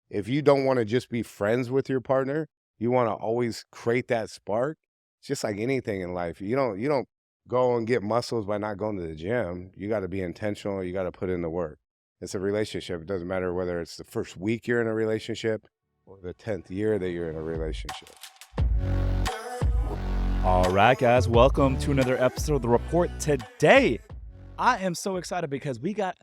if you don't want to just be friends with your partner, you want to always create that spark. It's just like anything in life. You don't go and get muscles by not going to the gym. You got to be intentional. You got to put in the work. It's a relationship. It doesn't matter whether it's the first week you're in a relationship or the 10th year that you're in a relationship. All right, guys, welcome to another episode of The Report. Today, I am so excited because we got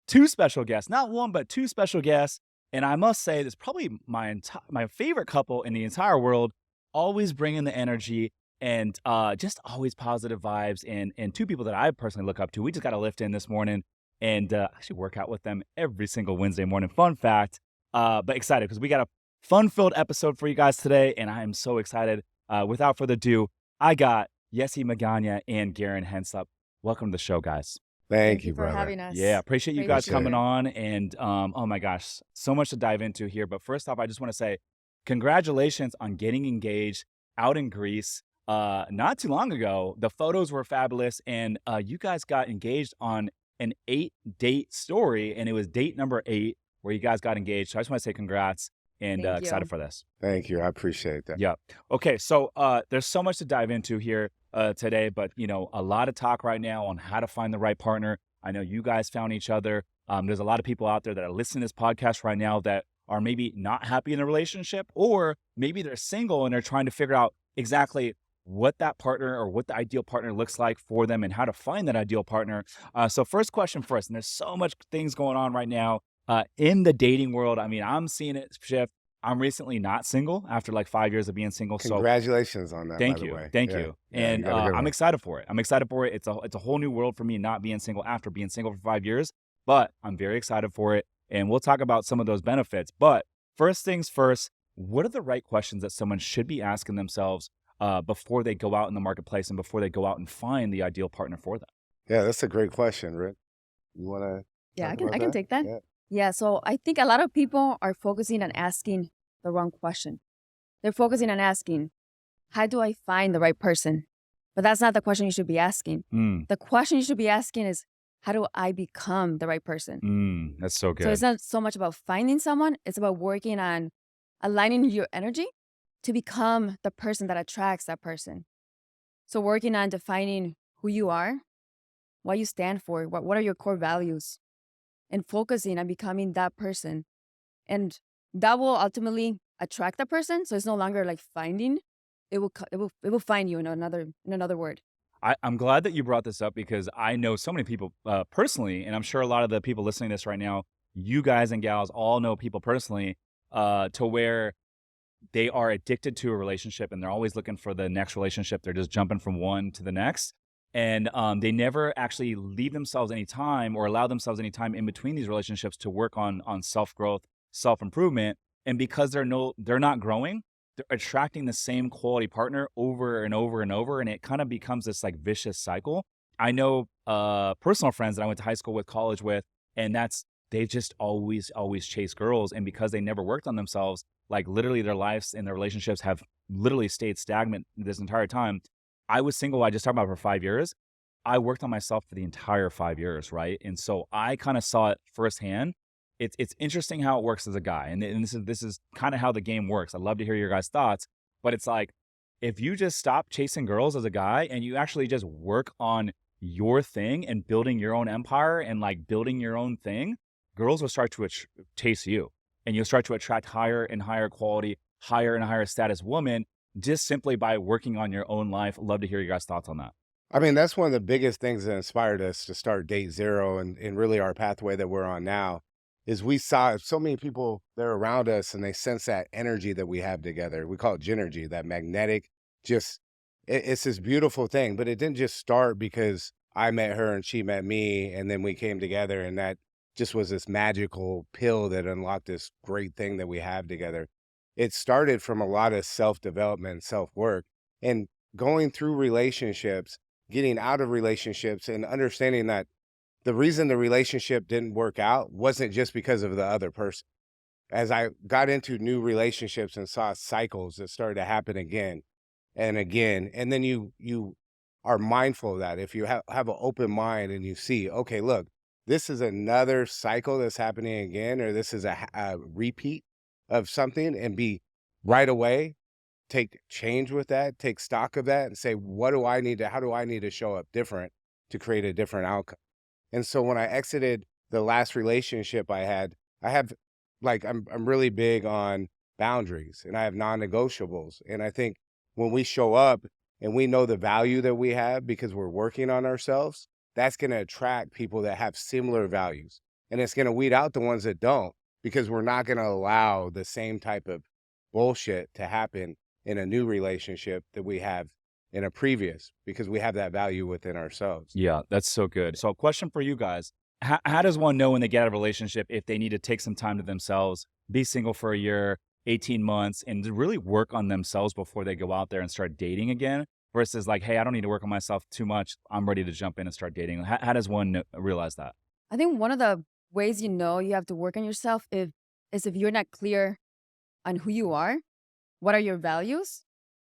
two special guests, not one, but two special guests. And I must say, this is probably my favorite couple in the entire world, always bringing the energy and just always positive vibes. And two people that I personally look up to. We just got a lift in this morning and actually work out with them every single Wednesday morning. Fun fact, but excited because we got a fun-filled episode for you guys today. And I am so excited. Without further ado, I got Yesi Magana and Garin Hensup. Welcome to the show, guys. Thank you, for brother. having us. Yeah, appreciate you guys Appreciate coming it. on. And oh my gosh, so much to dive into here. But first off, I just want to say congratulations on getting engaged out in Greece. Not too long ago, the photos were fabulous, and you guys got engaged on an 8-date story, and it was date number 8 where you guys got engaged. So I just want to say congrats and Thank excited you. for this. Thank you. I appreciate that. Yeah. Okay. So there's so much to dive into here today, but a lot of talk right now on how to find the right partner. I know you guys found each other. There's a lot of people out there that are listening to this podcast right now that are maybe not happy in a relationship, or maybe they're single and they're trying to figure out exactly what that partner or what the ideal partner looks like for them and how to find that ideal partner. So first question first, and there's so much things going on right now in the dating world. I mean, I'm seeing it shift. I'm recently not single after like 5 years of being single. So Congratulations on that, by thank the you. way. Thank Yeah. you. Yeah, you And got a good I'm one. excited for it. It's a whole new world for me not being single after being single for 5 years, but I'm very excited for it. And we'll talk about some of those benefits. But first things first, what are the right questions that someone should be asking themselves before they go out in the marketplace and before they go out and find the ideal partner for them? Yeah, that's a great question, Rick. You want to Yeah, talk I about can that? take that. Yeah. Yeah, so I think a lot of people are focusing on asking the wrong question. They're focusing on asking, how do I find the right person? But that's not the question you should be asking. The question you should be asking is, how do I become the right person? That's so So good. it's not so much about finding someone, it's about working on aligning your energy to become the person that attracts that person. So working on defining who you are, what you stand for, what are your core values, and focusing on becoming that person. And that will ultimately attract that person. So it's no longer like finding. It will find you in another word. I'm glad that you brought this up because I know so many people personally, and I'm sure a lot of the people listening to this right now, you guys and gals all know people personally to where they are addicted to a relationship and they're always looking for the next relationship. They're just jumping from one to the next. And they never actually leave themselves any time or allow themselves any time in between these relationships to work on self-growth, self-improvement. And because they're not growing, they're attracting the same quality partner over and over and over. And it kind of becomes this like vicious cycle. I know personal friends that I went to high school with, college with, and they just always chase girls. And because they never worked on themselves, like literally their lives and their relationships have literally stayed stagnant this entire time. I was single, I just talked about for 5 years. I worked on myself for the entire 5 years, right? And so I kind of saw it firsthand. It's interesting how it works as a guy. And this is kind of how the game works. I'd love to hear your guys' thoughts, but it's like if you just stop chasing girls as a guy and you actually just work on your thing and building your own empire and like building your own thing, girls will start to chase you. And you'll start to attract higher and higher quality, higher and higher status women just simply by working on your own life. Love to hear your guys' thoughts on that. I mean, that's one of the biggest things that inspired us to start Date Zero and really our pathway that we're on now is we saw so many people they're around us and they sense that energy that we have together. We call it Gynergy, that magnetic, just it's this beautiful thing. But it didn't just start because I met her and she met me and then we came together and that just was this magical pill that unlocked this great thing that we have together. It started from a lot of self-development, self-work, and going through relationships, getting out of relationships and understanding that the reason the relationship didn't work out wasn't just because of the other person. As I got into new relationships and saw cycles that started to happen again and again, and then you are mindful of that. If you have an open mind and you see, okay, look, this is another cycle that's happening again, or this is a repeat, of something and be right away, take change with that, take stock of that and say, what do I need to, how do I need to show up different to create a different outcome? And so when I exited the last relationship I have like I'm really big on boundaries and I have non-negotiables. And I think when we show up and we know the value that we have because we're working on ourselves, that's going to attract people that have similar values. And it's going to weed out the ones that don't because we're not going to allow the same type of bullshit to happen in a new relationship that we have in a previous because we have that value within ourselves. Yeah, that's so good. So, a question for you guys. How does one know when they get out of a relationship if they need to take some time to themselves, be single for a year, 18 months, and to really work on themselves before they go out there and start dating again? Versus, like, hey, I don't need to work on myself too much. I'm ready to jump in and start dating. How does one realize that? I think one of the ways you know you have to work on yourself is if you're not clear on who you are, what are your values,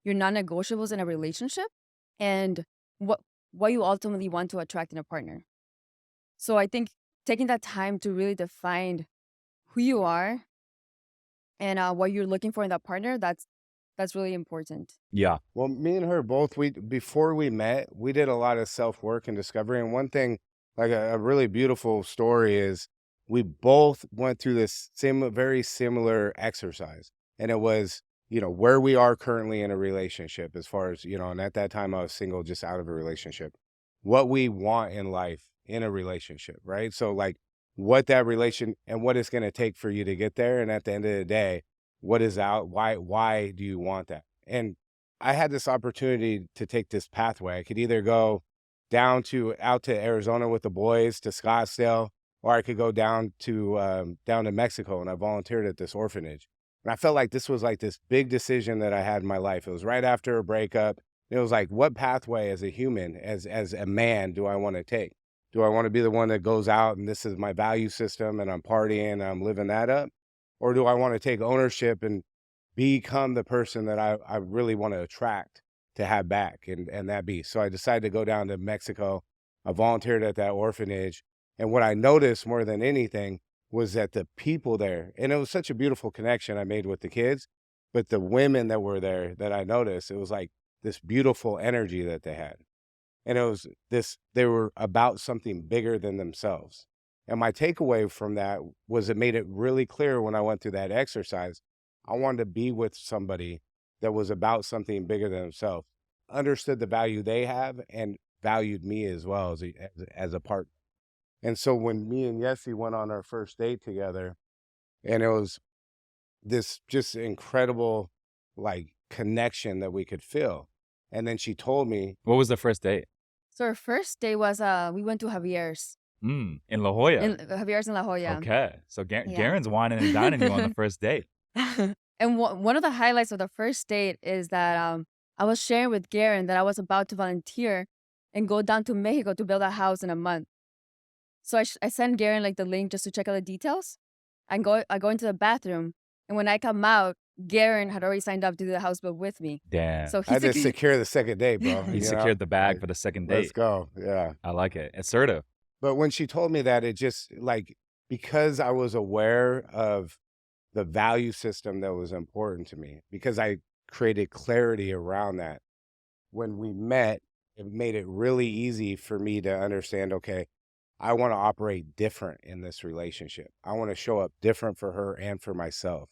your non-negotiables in a relationship, and what what you ultimately want to attract in a partner. So I think taking that time to really define who you are and what you're looking for in that partner, that's really important. Yeah. Well, me and her both, we before we met, we did a lot of self-work and discovery. And one thing, like a really beautiful story is we both went through this very similar exercise. And it was, where we are currently in a relationship as far as, and at that time I was single, just out of a relationship, what we want in life in a relationship, right? So like what that relation and what it's going to take for you to get there. And at the end of the day, what is out? Why do you want that? And I had this opportunity to take this pathway. I could either go out to Arizona with the boys to Scottsdale, or I could go down to Mexico, and I volunteered at this orphanage. And I felt like this was like this big decision that I had in my life. It was right after a breakup. It was like, what pathway as a human, as a man, do I want to take? Do I want to be the one that goes out and this is my value system and I'm partying and I'm living that up? Or do I want to take ownership and become the person that I really want to attract to have back and that be? So I decided to go down to Mexico. I volunteered at that orphanage. And what I noticed more than anything was that the people there, and it was such a beautiful connection I made with the kids, but the women that were there that I noticed, it was like this beautiful energy that they had. And it was they were about something bigger than themselves. And my takeaway from that was it made it really clear when I went through that exercise. I wanted to be with somebody that was about something bigger than themselves, understood the value they have, and valued me as well as a partner. And so when me and Yessie went on our first date together, and it was this just incredible like connection that we could feel. And then she told me, What was the first date? So our first day was we went to Javier's In La Jolla. in La Jolla. Okay. So Yeah. Garen's whining and dining you on the first date. And one of the highlights of the first date is that I was sharing with Garin that I was about to volunteer and go down to Mexico to build a house in a month. So I sent Garin like the link just to check out the details. I go into the bathroom, and when I come out, Garin had already signed up to do the house build with me. Damn. So I he's just secure the second date, bro. You secured the bag Like, for the second let's date. go. Yeah. I like it. Assertive. But when she told me that, it just like, because I was aware of the value system that was important to me, because I created clarity around that. When we met, it made it really easy for me to understand, okay, I want to operate different in this relationship. I want to show up different for her and for myself.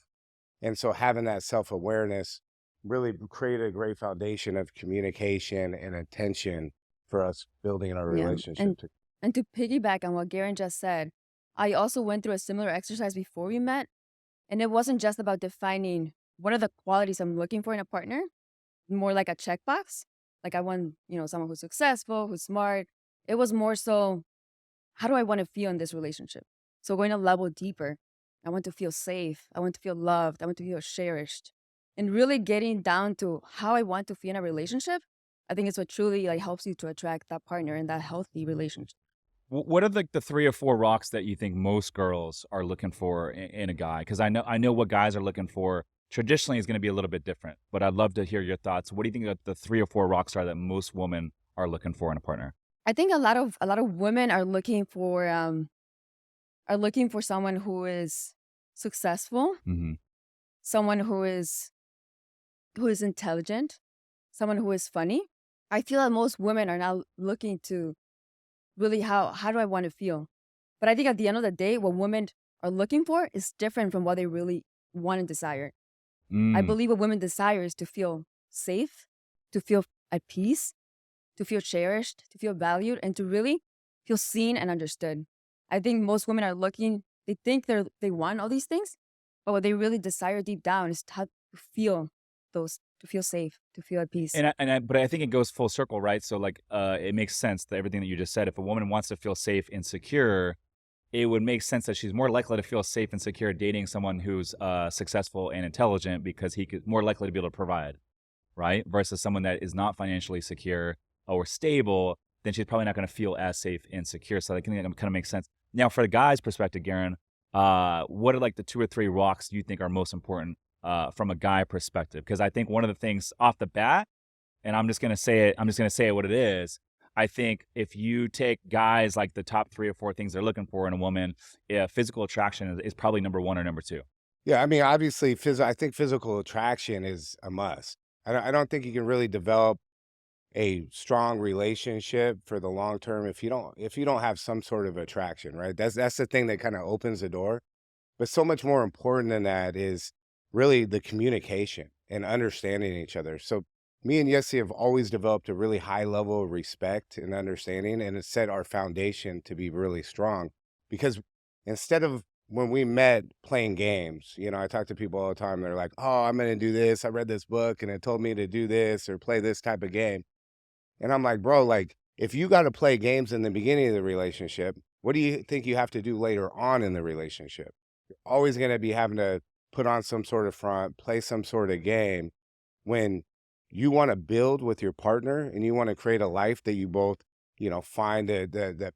And so having that self-awareness really created a great foundation of communication and attention for us building our Yeah. relationship. And to piggyback on what Garin just said, I also went through a similar exercise before we met. And it wasn't just about defining what are the qualities I'm looking for in a partner, more like a checkbox. Like I want, someone who's successful, who's smart. It was more so, how do I want to feel in this relationship? So going a level deeper, I want to feel safe. I want to feel loved. I want to feel cherished. And really getting down to how I want to feel in a relationship, I think is what truly like helps you to attract that partner in that healthy relationship. What are the 3 or 4 rocks that you think most girls are looking for in a guy? Because I know what guys are looking for traditionally is going to be a little bit different. But I'd love to hear your thoughts. What do you think that the 3 or 4 rocks are that most women are looking for in a partner? I think a lot of women are looking for someone who is successful, Mm-hmm. someone who is intelligent, someone who is funny. I feel that most women are now looking to really how do I want to feel? But I think at the end of the day, what women are looking for is different from what they really want and desire. I Mm. believe what women desire is to feel safe, to feel at peace, to feel cherished, to feel valued, and to really feel seen and understood. I think most women are looking, they think they want all these things, but what they really desire deep down is how to feel those, to feel safe, to feel at peace. But I think it goes full circle, right? So like, it makes sense that everything that you just said. If a woman wants to feel safe and secure, it would make sense that she's more likely to feel safe and secure dating someone who's successful and intelligent because he could more likely to be able to provide, right? Versus someone that is not financially secure or stable, then she's probably not going to feel as safe and secure. So I think that kind of makes sense. Now, for the guy's perspective, Garen, what are like the 2 or 3 rocks you think are most important from a guy perspective? Because I think one of the things off the bat, and I'm just gonna say it. I'm just gonna say it what it is. I think if you take guys like the top 3 or 4 things they're looking for in a woman, yeah, physical attraction is probably number one or number two. Yeah, I mean, obviously, I think physical attraction is a must. I don't think you can really develop a strong relationship for the long term if you don't have some sort of attraction, right? That's the thing that kind of opens the door. But so much more important than that is really the communication and understanding each other. So me and Yessi have always developed a really high level of respect and understanding, and it's set our foundation to be really strong. Because instead of when we met playing games, I talk to people all the time. They're like, "Oh, I'm going to do this. I read this book and it told me to do this or play this type of game." And I'm like, "Bro, like if you got to play games in the beginning of the relationship, what do you think you have to do later on in the relationship? Always going to be having to put on some sort of front, play some sort of game when you want to build with your partner and you want to create a life that you both, find that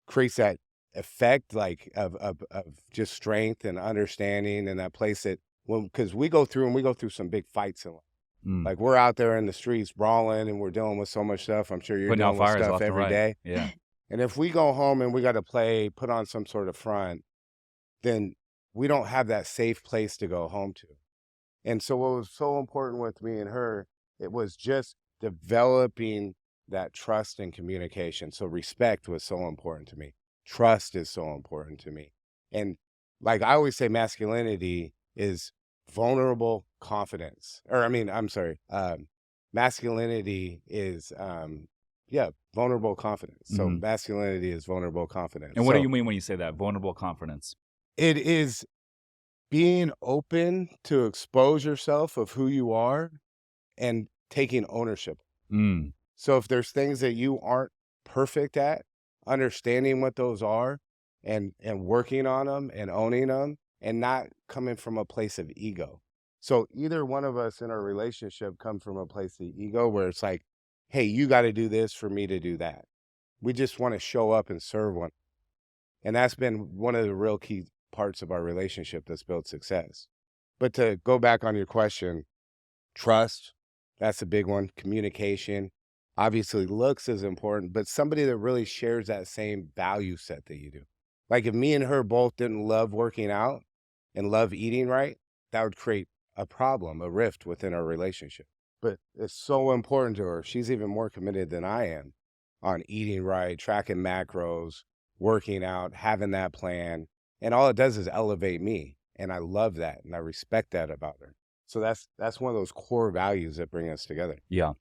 creates that effect like of just strength and understanding and that place that when because we go through some big fights in life. Mm. Like we're out there in the streets brawling and we're dealing with so much stuff. I'm sure you're Putting out dealing with fires stuff left and every right. day. Yeah. And if we go home and we got to put on some sort of front, then we don't have that safe place to go home to. And so what was so important with me and her, it was just developing that trust and communication. So respect was so important to me. Trust is so important to me. And like I always say, masculinity is vulnerable confidence. Or I mean, I'm sorry, masculinity is yeah, vulnerable confidence. So Hmm. masculinity is vulnerable confidence. And what do So you mean when you say that? Vulnerable confidence. it is being open to expose yourself of who you are and taking ownership. Mm. So if there's things that you aren't perfect at, understanding what those are and working on them and owning them and not coming from a place of ego. So either one of us in our relationship come from a place of ego where it's like, hey, you got to do this for me to do that. We just want to show up and serve one. And that's been one of the real key parts of our relationship that's built success. But to go back on your question, trust, that's a big one. Communication, obviously, looks is important, but somebody that really shares that same value set that you do. Like if me and her both didn't love working out and love eating right, that would create a problem, a rift within our relationship. But it's so important to her. She's even more committed than I am on eating right, tracking macros, working out, having that plan. And all it does is elevate me. And I love that and I respect that about her. So that's one of those core values that bring us together. Yeah.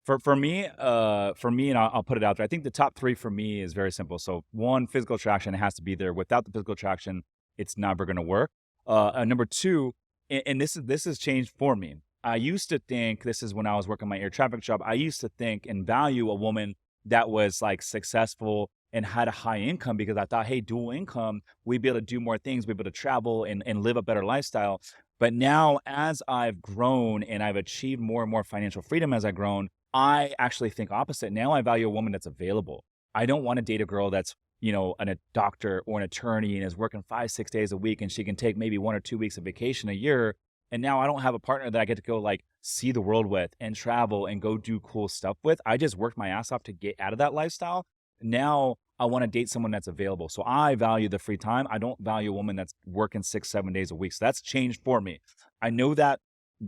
For me, and I'll put it out there. I think the top 3 for me is very simple. So one, physical attraction has to be there. Without the physical attraction, it's never going to work. Number two, and this has changed for me. I used to think, this is when I was working my air traffic job. I used to think and value a woman that was like successful and had a high income because I thought, hey, dual income, we'd be able to do more things, we'd be able to travel and live a better lifestyle. But now, as I've grown and I've achieved more and more financial freedom as I've grown, I actually think opposite. Now I value a woman that's available. I don't want to date a girl that's, a doctor or an attorney and is working 5, 6 days a week and she can take maybe 1 or 2 weeks of vacation a year. And now I don't have a partner that I get to go like see the world with and travel and go do cool stuff with. I just worked my ass off to get out of that lifestyle. Now I want to date someone that's available. So I value the free time. I don't value a woman that's working 6, 7 days a week. So that's changed for me. I know that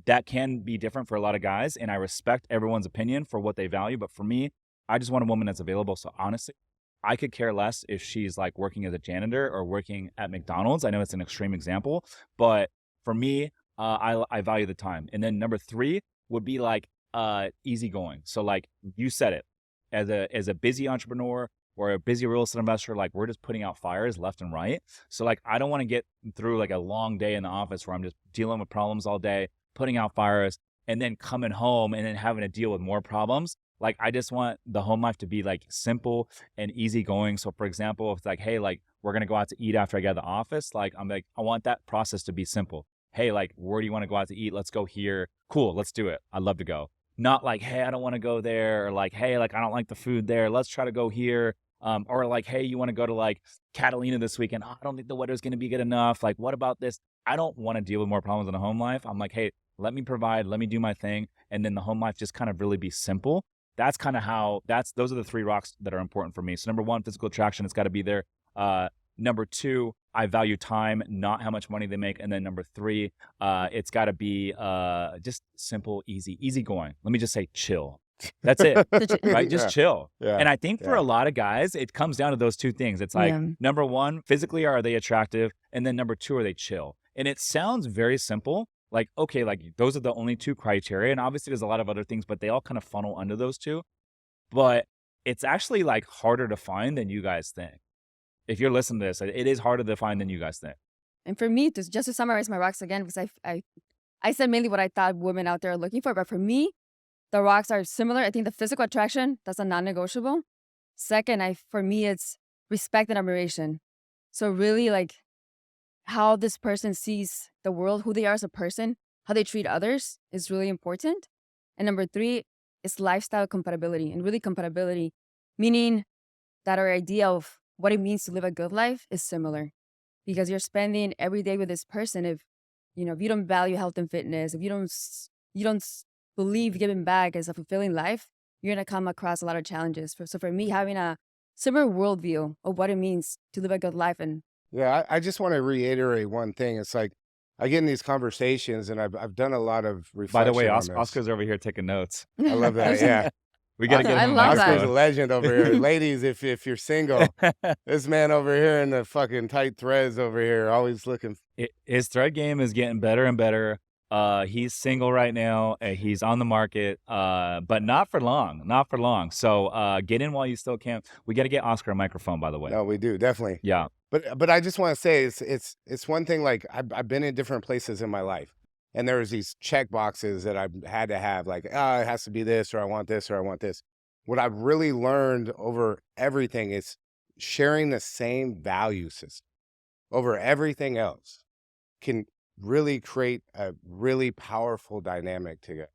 that can be different for a lot of guys, and I respect everyone's opinion for what they value. But for me, I just want a woman that's available. So honestly, I could care less if she's like working as a janitor or working at McDonald's. I know it's an extreme example, but for me, I value the time. And then number three would be like easygoing. So like you said it, as a busy entrepreneur or a busy real estate investor, like we're just putting out fires left and right. So like I don't want to get through like a long day in the office where I'm just dealing with problems all day, putting out fires, and then coming home and then having to deal with more problems. Like I just want the home life to be like simple and easygoing. So for example, if it's like, hey, like we're gonna go out to eat after I get out of the office, like I'm like, I want that process to be simple. Hey, like where do you want to go out to eat? Let's go here. Cool, let's do it. I'd love to go. Not like, hey, I don't want to go there, or like, hey, like I don't like the food there. Let's try to go here. Or like, hey, you want to go to like Catalina this weekend? Oh, I don't think the weather's gonna be good enough. Like, what about this? I don't want to deal with more problems in a home life. I'm like, hey, let me provide, let me do my thing, and then the home life just kind of really be simple. That's kind of how those are the three rocks that are important for me. So number one, physical attraction, it's got to be there. Number two, I value time, not how much money they make. And then number three, it's got to be just simple, easy going. Let me just say chill. That's it, right? Just Yeah, chill. yeah, And I think for yeah. a lot of guys, it comes down to those two things. It's like, Yeah. number one, physically, are they attractive? And then number two, are they chill? And it sounds very simple. Like, okay, like those are the only two criteria. And obviously there's a lot of other things, but they all kind of funnel under those two. But it's actually like harder to find than you guys think. If you're listening to this, it is harder to find than you guys think. And for me, just to summarize my rocks again, because I said mainly what I thought women out there are looking for, but for me, the rocks are similar. I think the physical attraction, that's a non-negotiable. Second, for me, it's respect and admiration. So really like how this person sees the world, who they are as a person, how they treat others is really important. And number three is lifestyle compatibility, and really compatibility, meaning that our idea of what it means to live a good life is similar, because you're spending every day with this person. If you don't value health and fitness, if you don't believe giving back is a fulfilling life, you're gonna come across a lot of challenges. So for me, having a similar worldview of what it means to live a good life, and Yeah, I just want to reiterate one thing. It's like I get in these conversations, and I've done a lot of By the way, reflection on this. Oscar's over here taking notes. I love that. Yeah, We got to get I him a love Oscar's a that. microphone. legend over here. Ladies, if you're single, this man over here in the fucking tight threads over here, always looking. His thread game is getting better and better. He's single right now. He's on the market, but not for long. Not for long. So get in while you still can. We got to get Oscar a microphone, by the way. No, we do definitely. Yeah. But I just want to say it's one thing. Like I've been in different places in my life, and there was these check boxes that I had to have. Like, oh, it has to be this, or I want this, or I want this. What I've really learned over everything is sharing the same value system over everything else can really create a really powerful dynamic together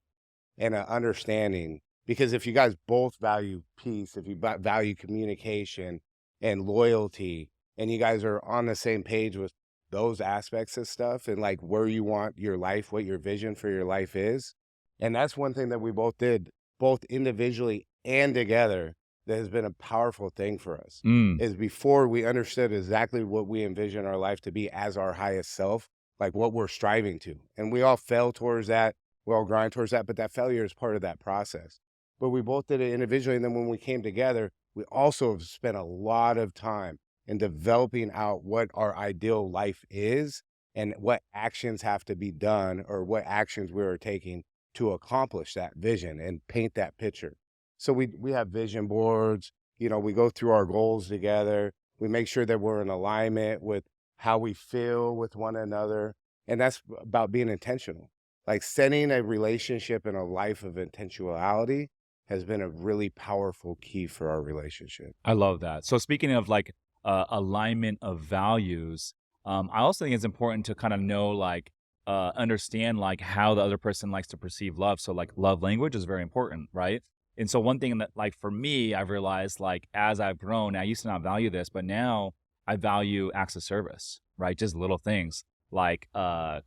and an understanding. Because if you guys both value peace, if you value communication and loyalty, and you guys are on the same page with those aspects of stuff and like where you want your life, what your vision for your life is. And that's one thing that we both did, both individually and together, that has been a powerful thing for us. Is before we understood exactly what we envision our life to be as our highest self, like what we're striving to. And we all fail towards that. We all grind towards that, but that failure is part of that process. But we both did it individually. And then when we came together, we also have spent a lot of time in developing out what our ideal life is and what actions have to be done, or what actions we are taking to accomplish that vision and paint that picture. So we have vision boards, we go through our goals together. We make sure that we're in alignment with how we feel with one another. And that's about being intentional. Like setting a relationship and a life of intentionality has been a really powerful key for our relationship. I love that. So speaking of like alignment of values, I also think it's important to kind of know like understand like how the other person likes to perceive love. So like love language is very important, right? And so one thing that like for me, I've realized like as I've grown, I used to not value this, but now I value acts of service, right? Just little things like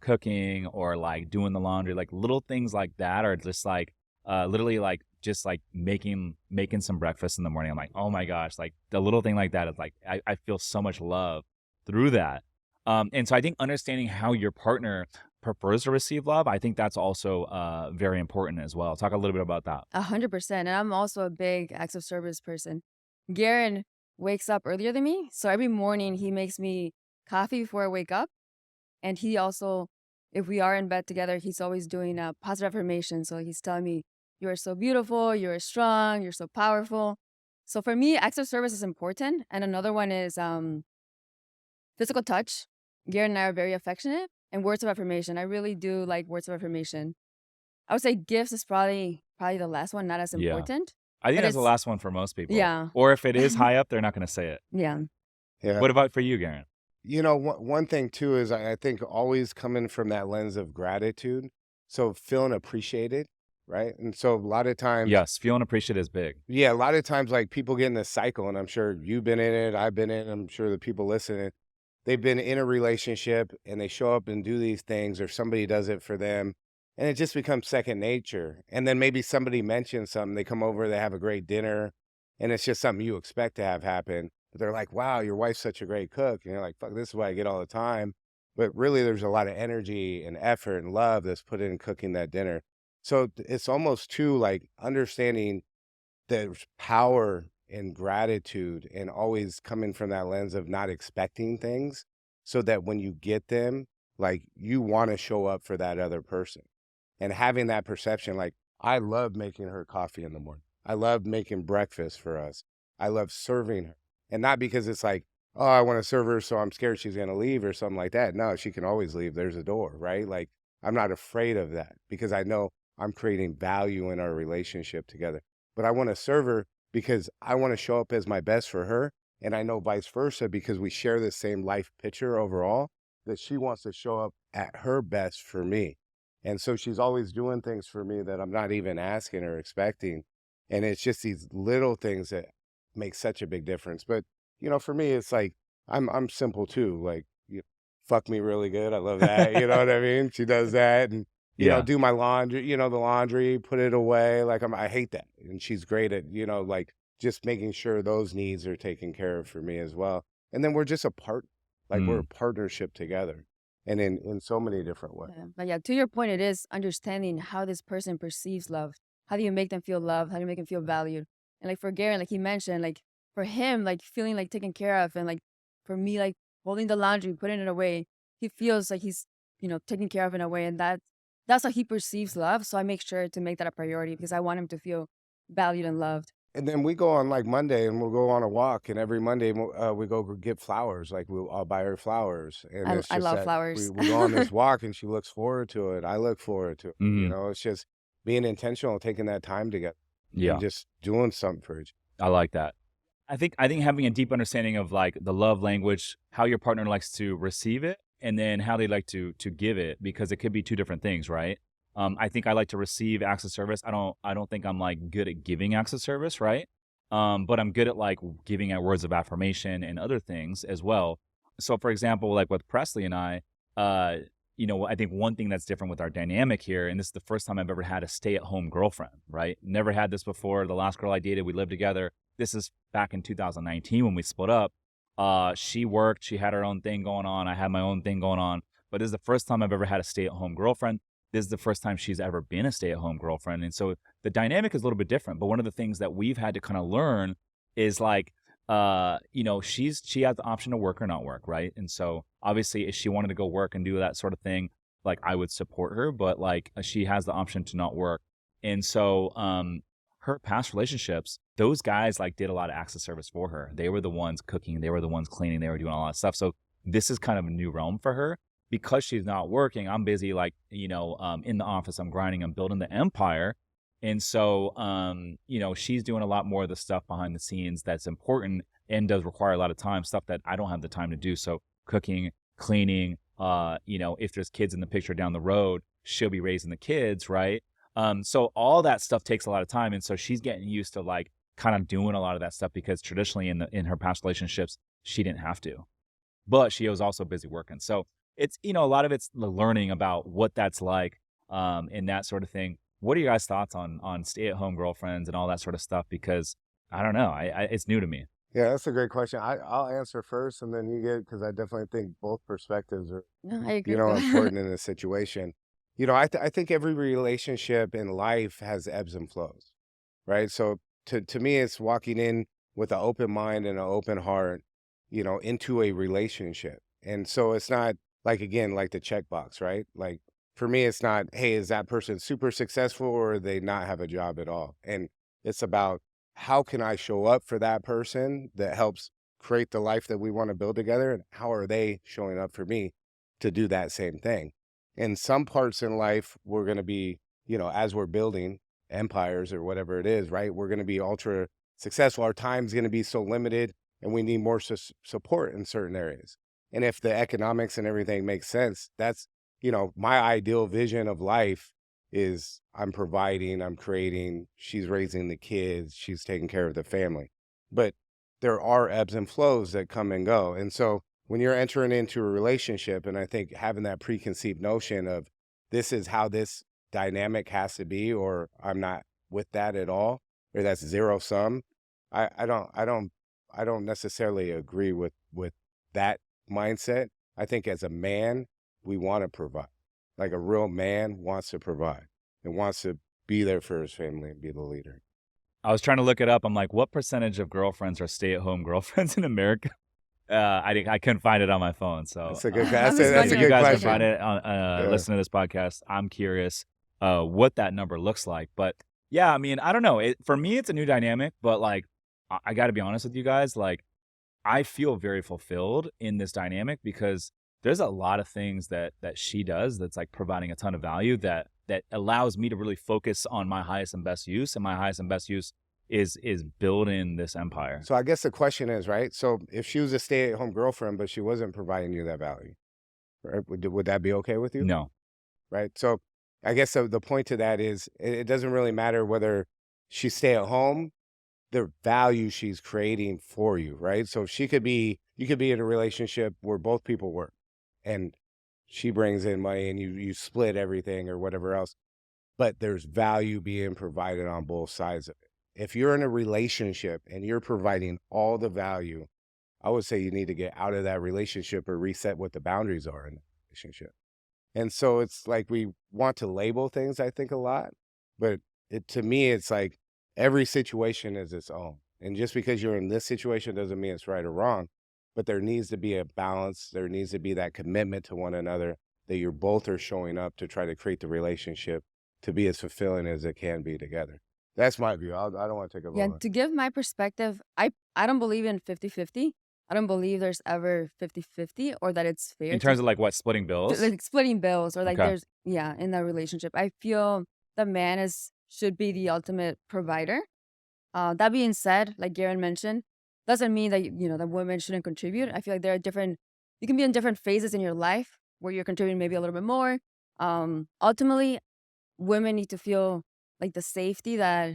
cooking or like doing the laundry, like little things like that are just like literally like just like making some breakfast in the morning. I'm like, oh my gosh, like the little thing like that is like I feel so much love through that. And so I think understanding how your partner prefers to receive love, I think that's also very important as well. Talk a little bit about that. 100%. And I'm also a big acts of service person. Garin wakes up earlier than me. So every morning he makes me coffee before I wake up. And he also, if we are in bed together, he's always doing a positive affirmation. So he's telling me, you are so beautiful, you are strong, you're so powerful. So for me, acts of service is important. And another one is physical touch. Garrett and I are very affectionate. And words of affirmation. I really do like words of affirmation. I would say gifts is probably the last one, not as Yeah. important. I think But that's the it's last one for most people. yeah. Or if it is high up, they're not going to say it. Yeah. Yeah. What about for you, Garen? One thing too is I think always coming from that lens of gratitude. So feeling appreciated, right? And so a lot of times, Yes, feeling appreciated is big. yeah, a lot of times like people get in this cycle, and I'm sure you've been in it, I've been in it, I'm sure the people listening, they've been in a relationship and they show up and do these things, or somebody does it for them, and it just becomes second nature. And then maybe somebody mentions something, they come over, they have a great dinner, and it's just something you expect to have happen. But they're like, wow, your wife's such a great cook. And you're like, fuck, this is what I get all the time. But really, there's a lot of energy and effort and love that's put in cooking that dinner. So it's almost too like understanding there's power in gratitude and always coming from that lens of not expecting things, so that when you get them, like you want to show up for that other person, and having that perception, like I love making her coffee in the morning. I love making breakfast for us. I love serving her. And not because it's like, oh, I want to serve her, so I'm scared she's going to leave or something like that. No, she can always leave. There's a door, right? Like I'm not afraid of that because I know I'm creating value in our relationship together. But I want to serve her because I want to show up as my best for her. And I know vice versa, because we share the same life picture overall, that she wants to show up at her best for me. And so she's always doing things for me that I'm not even asking or expecting. And it's just these little things that make such a big difference. But, for me, it's like, I'm simple too. Like, fuck me really good. I love that. You know what I mean? She does that. And, Yeah. do my laundry, the laundry, put it away. Like I hate that. And she's great at, like just making sure those needs are taken care of for me as well. And then we're just a part, like we're a Mm. partnership together, and in so many different ways. Yeah. But yeah, to your point, it is understanding how this person perceives love. How do you make them feel loved? How do you make them feel valued? And like for Garen, like he mentioned, like for him, like feeling like taken care of, and like for me, like holding the laundry, putting it away, he feels like he's, taken care of in a way, and that's how he perceives love. So I make sure to make that a priority because I want him to feel valued and loved. And then we go on like Monday and we'll go on a walk. And every Monday we go get flowers. Like I'll buy her flowers. And it's I just love that we, flowers. we go on this walk and she looks forward to it. I look forward to it. Mhm. It's just being intentional, taking that time together and Yeah, just doing something for each. I like that. I think having a deep understanding of like the love language, how your partner likes to receive it, and then how they like to give it, because it could be two different things, right? I think I like to receive acts of service. I don't think I'm like good at giving acts of service, right? But I'm good at like giving out words of affirmation and other things as well. So for example, like with Presley and I, uh, I think one thing that's different with our dynamic here, and this is the first time I've ever had a stay-at-home girlfriend, right? Never had this before. The last girl I dated, we lived together. This is back in 2019 when we split up. She worked, she had her own thing going on. I had my own thing going on. But this is the first time I've ever had a stay-at-home girlfriend. This is the first time she's ever been a stay-at-home girlfriend. And so the dynamic is a little bit different. But one of the things that we've had to kind of learn is like, she has the option to work or not work, right? And so obviously if she wanted to go work and do that sort of thing, like I would support her, but like she has the option to not work. And so her past relationships, those guys like did a lot of acts of service for her. They were the ones cooking, they were the ones cleaning, they were doing a lot of stuff. So this is kind of a new realm for her. Because she's not working, I'm busy like, in the office, I'm grinding, I'm building the empire. And so, she's doing a lot more of the stuff behind the scenes that's important and does require a lot of time, stuff that I don't have the time to do. So cooking, cleaning, if there's kids in the picture down the road, she'll be raising the kids, right? So all that stuff takes a lot of time. And so she's getting used to like kind of doing a lot of that stuff because traditionally in her past relationships, she didn't have to, but she was also busy working. So it's, a lot of it's the learning about what that's like, and that sort of thing. What are your guys' thoughts on stay-at-home girlfriends and all that sort of stuff? Because I don't know, it's new to me. Yeah, that's a great question. I'll answer first and then you get, because I definitely think both perspectives are, No, I agree. Go ahead. important in this situation. I think every relationship in life has ebbs and flows, right? So to me, it's walking in with an open mind and an open heart, into a relationship. And so it's not like, again, like the checkbox, right? Like for me, it's not, hey, is that person super successful or they not have a job at all? And it's about how can I show up for that person that helps create the life that we want to build together? And how are they showing up for me to do that same thing? In some parts in life, we're going to be, as we're building empires or whatever it is, right? We're going to be ultra successful. Our time's going to be so limited and we need more support in certain areas. And if the economics and everything makes sense, that's, my ideal vision of life is I'm providing, I'm creating, she's raising the kids, she's taking care of the family. But there are ebbs and flows that come and go. And so when you're entering into a relationship, and I think having that preconceived notion of this is how this dynamic has to be, or I'm not with that at all, or that's zero sum, I don't necessarily agree with that mindset. I think as a man, we want to provide. Like a real man wants to provide and wants to be there for his family and be the leader. I was trying to look it up. I'm like, what percentage of girlfriends are stay-at-home girlfriends in America? I couldn't find it on my phone. So I was That's if a you wondering. good guys can find question. it on Yeah. listen to this podcast, I'm curious what that number looks like. But yeah, I mean, I don't know. For me, it's a new dynamic, but like I got to be honest with you guys, like I feel very fulfilled in this dynamic because there's a lot of things that she does that's like providing a ton of value that allows me to really focus on my highest and best use, and my highest and best use is building this empire. So I guess the question is, right? So if she was a stay-at-home girlfriend, but she wasn't providing you that value, right? Would that be okay with you? No. Right. So I guess the point to that is it doesn't really matter whether she stay at home, the value she's creating for you, right? So she could be, you could be in a relationship where both people work and she brings in money and you split everything or whatever else, but there's value being provided on both sides of it. If you're in a relationship and you're providing all the value, I would say you need to get out of that relationship or reset what the boundaries are in the relationship. And so it's like we want to label things, I think, a lot, but to me, it's like every situation is its own. And just because you're in this situation doesn't mean it's right or wrong, but there needs to be a balance. There needs to be that commitment to one another that you're both are showing up to try to create the relationship to be as fulfilling as it can be together. That's my view. I don't want to take up Yeah, over. to give my perspective, I don't believe in 50-50. I don't believe there's ever 50-50 or that it's fair In terms of like what, splitting bills? like splitting bills or like Okay. there's yeah, in that relationship. I feel the man is should be the ultimate provider. That being said, like Garen mentioned, doesn't mean that the women shouldn't contribute. I feel like there are different. You can be in different phases in your life where you're contributing maybe a little bit more. Ultimately, women need to feel like the safety that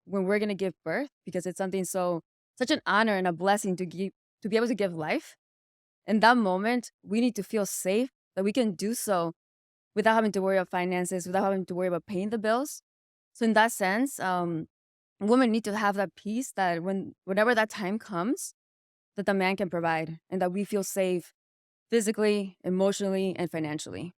when we're gonna give birth, because it's something such an honor and a blessing to be able to give life. In that moment, we need to feel safe that we can do so without having to worry about finances, without having to worry about paying the bills. So in that sense, women need to have that peace that whenever that time comes, that the man can provide and that we feel safe physically, emotionally, and financially.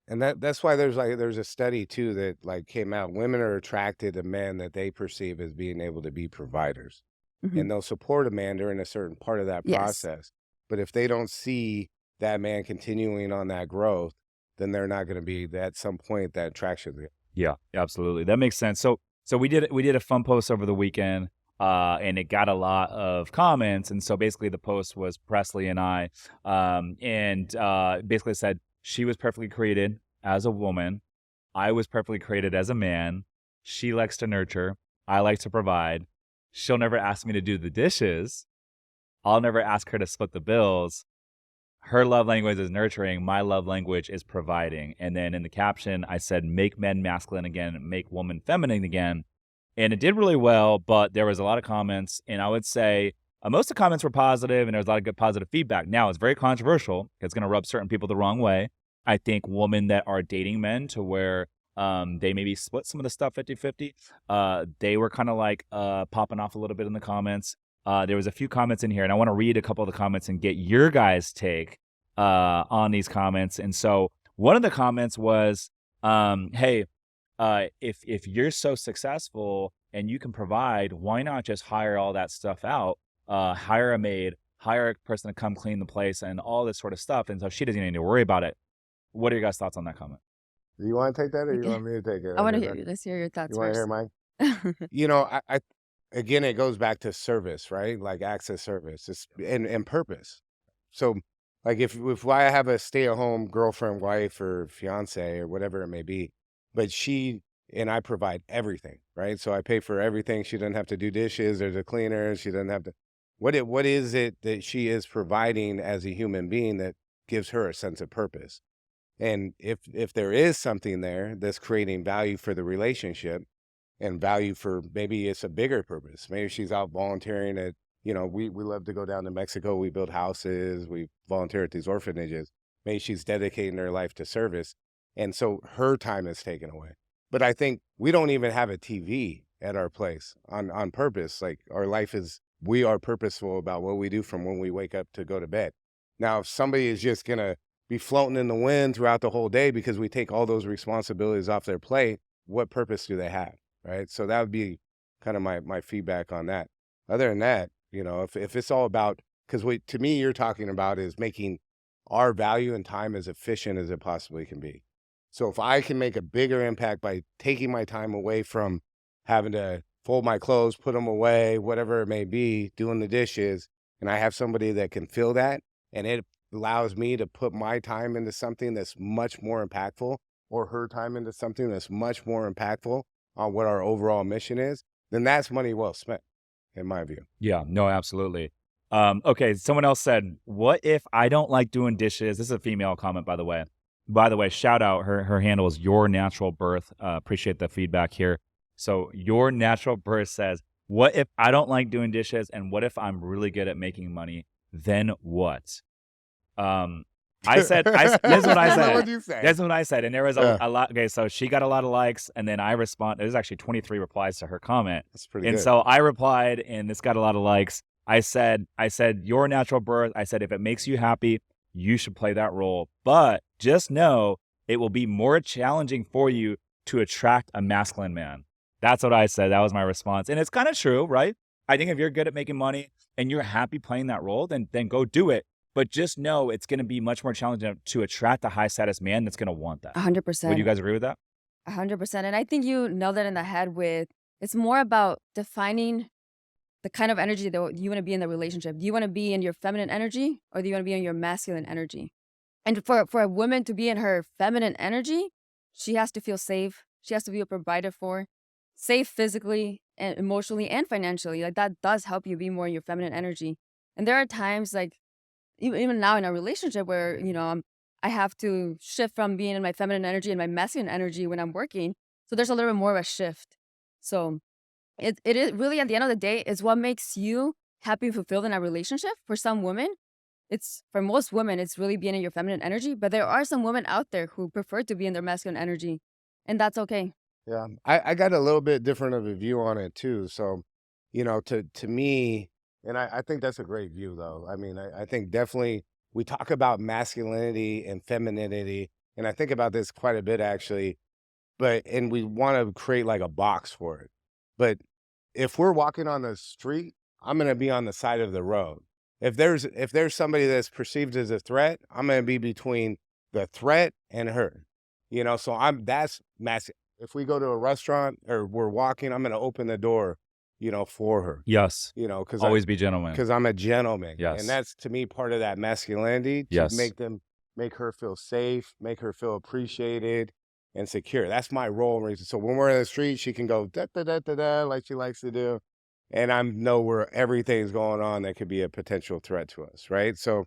And that's why there's a study too that like came out. Women are attracted to men that they perceive as being able to be providers. Hmm. And they'll support a man during a certain part of that Yes. process. But if they don't see that man continuing on that growth, then they're not going to be at some point that attraction there. Yeah, absolutely. That makes sense. So we did a fun post over the weekend, and it got a lot of comments. And so basically, the post was Presley and I, and basically said she was perfectly created as a woman, I was perfectly created as a man. She likes to nurture, I like to provide. She'll never ask me to do the dishes. I'll never ask her to split the bills. Her love language is nurturing. My love language is providing. And then in the caption, I said, make men masculine again, make women feminine again. And it did really well, but there was a lot of comments. And I would say most of the comments were positive and there was a lot of good positive feedback. Now, it's very controversial. It's going to rub certain people the wrong way. I think women that are dating men to where they maybe split some of the stuff 50-50, they were kind of like popping off a little bit in the comments. There was a few comments in here, and I want to read a couple of the comments and get your guys' take on these comments. And so one of the comments was, "Hey, if you're so successful and you can provide, why not just hire all that stuff out? Hire a maid, hire a person to come clean the place, and all this sort of stuff. And so she doesn't even need to worry about it." What are your guys' thoughts on that comment? Do you want to take that, or you Okay. want me to take it? I want to Okay, hear you. Let's hear your thoughts you want to hear first. mine? You know, I again, it goes back to service, right? Like access service, and purpose. So, like if I have a stay-at-home girlfriend, wife, or fiance, or whatever it may be, but she and I provide everything, right? So I pay for everything. She doesn't have to do dishes or the cleaner. She doesn't have to. What is it that she is providing as a human being that gives her a sense of purpose? And if there is something there that's creating value for the relationship and value for, maybe it's a bigger purpose. Maybe she's out volunteering at, we love to go down to Mexico. We build houses. We volunteer at these orphanages. Maybe she's dedicating her life to service. And so her time is taken away. But I think we don't even have a TV at our place on purpose. Like our life we are purposeful about what we do from when we wake up to go to bed. Now, if somebody is just going to be floating in the wind throughout the whole day because we take all those responsibilities off their plate, what purpose do they have? Right. So that would be kind of my feedback on that. Other than that, if it's all about, because to me, you're talking about is making our value and time as efficient as it possibly can be. So if I can make a bigger impact by taking my time away from having to fold my clothes, put them away, whatever it may be, doing the dishes, and I have somebody that can fill that, and it allows me to put my time into something that's much more impactful, or her time into something that's much more impactful on what our overall mission is, then that's money well spent, in my view. Yeah, no, absolutely. Okay, someone else said, "What if I don't like doing dishes?" This is a female comment, by the way. By the way, shout out, her handle is Your Natural Birth. Appreciate the feedback here. So Your Natural Birth says, "What if I don't like doing dishes, and what if I'm really good at making money? Then what?" Um, this is what I said. What'd you say? That's what I said. And there was Yeah. a lot. Okay, so she got a lot of likes, and then I respond. There's actually 23 replies to her comment. That's pretty And good. so I replied, and this got a lot of likes. I said, "Your natural birth." I said, "If it makes you happy, you should play that role. But just know it will be more challenging for you to attract a masculine man." That's what I said. That was my response. And it's kind of true, right? I think if you're good at making money and you're happy playing that role, then go do it. But just know it's going to be much more challenging to attract a high status man that's going to want that. Would you 100%. guys agree with that? 100%. And I think you nailed it in the head with it's more about defining the kind of energy that you want to be in the relationship. Do you want to be in your feminine energy, or do you want to be in your masculine energy? And for a woman to be in her feminine energy, she has to feel safe. She has to be provided for, safe physically and emotionally and financially. Like that does help you be more in your feminine energy. And there are times like even now in a relationship where, I have to shift from being in my feminine energy and my masculine energy when I'm working. So there's a little bit more of a shift. So it is really, at the end of the day, is what makes you happy and fulfilled in a relationship. For some women, for most women, it's really being in your feminine energy. But there are some women out there who prefer to be in their masculine energy, and that's okay. Yeah, I got a little bit different of a view on it too. So, to me, and I think that's a great view though. I mean, I think definitely we talk about masculinity and femininity, and I think about this quite a bit actually, and we want to create like a box for it. But if we're walking on the street, I'm gonna be on the side of the road. If there's somebody that's perceived as a threat, I'm gonna be between the threat and her. So that's massive. If we go to a restaurant or we're walking, I'm gonna open the door, for her. Yes. Because Always be gentlemen. because I'm a gentleman. Yes. And that's to me part of that masculinity, to Yes. make her feel safe, make her feel appreciated and secure. That's my role and reason. So when we're in the street, she can go da da da da da like she likes to do. And I know where everything's going on that could be a potential threat to us, right? So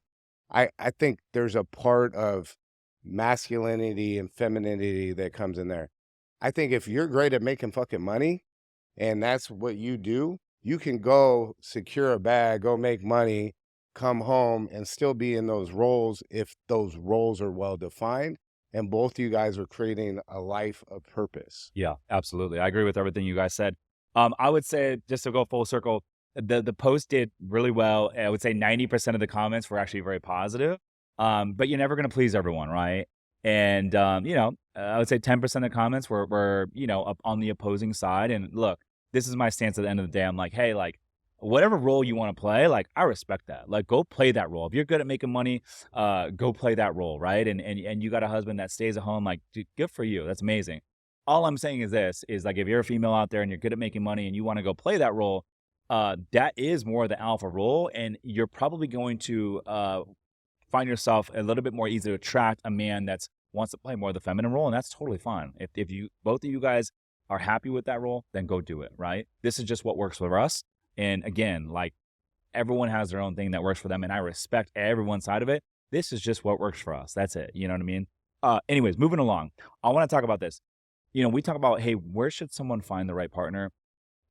I think there's a part of masculinity and femininity that comes in there. I think if you're great at making fucking money and that's what you do, you can go secure a bag, go make money, come home and still be in those roles if those roles are well defined and both you guys are creating a life of purpose. Yeah, absolutely. I agree with everything you guys said. I would say, just to go full circle, The post did really well. I would say 90% of the comments were actually very positive. But you're never gonna please everyone, right? And I would say 10% of the comments were up on the opposing side. And look, this is my stance at the end of the day. I'm like, hey, like whatever role you want to play, like I respect that. Like go play that role. If you're good at making money, go play that role, right? And you got a husband that stays at home, like dude, good for you. That's amazing. All I'm saying is this is like if you're a female out there and you're good at making money and you want to go play that role, that is more the alpha role, and you're probably going to find yourself a little bit more easy to attract a man that's wants to play more of the feminine role, and that's totally fine. If you both of you guys are happy with that role, then go do it, right? This is just what works for us. And again, like everyone has their own thing that works for them, and I respect everyone's side of it. This is just what works for us. That's it. You know what I mean? Anyways, moving along. I want to talk about this. We talk about, hey, where should someone find the right partner?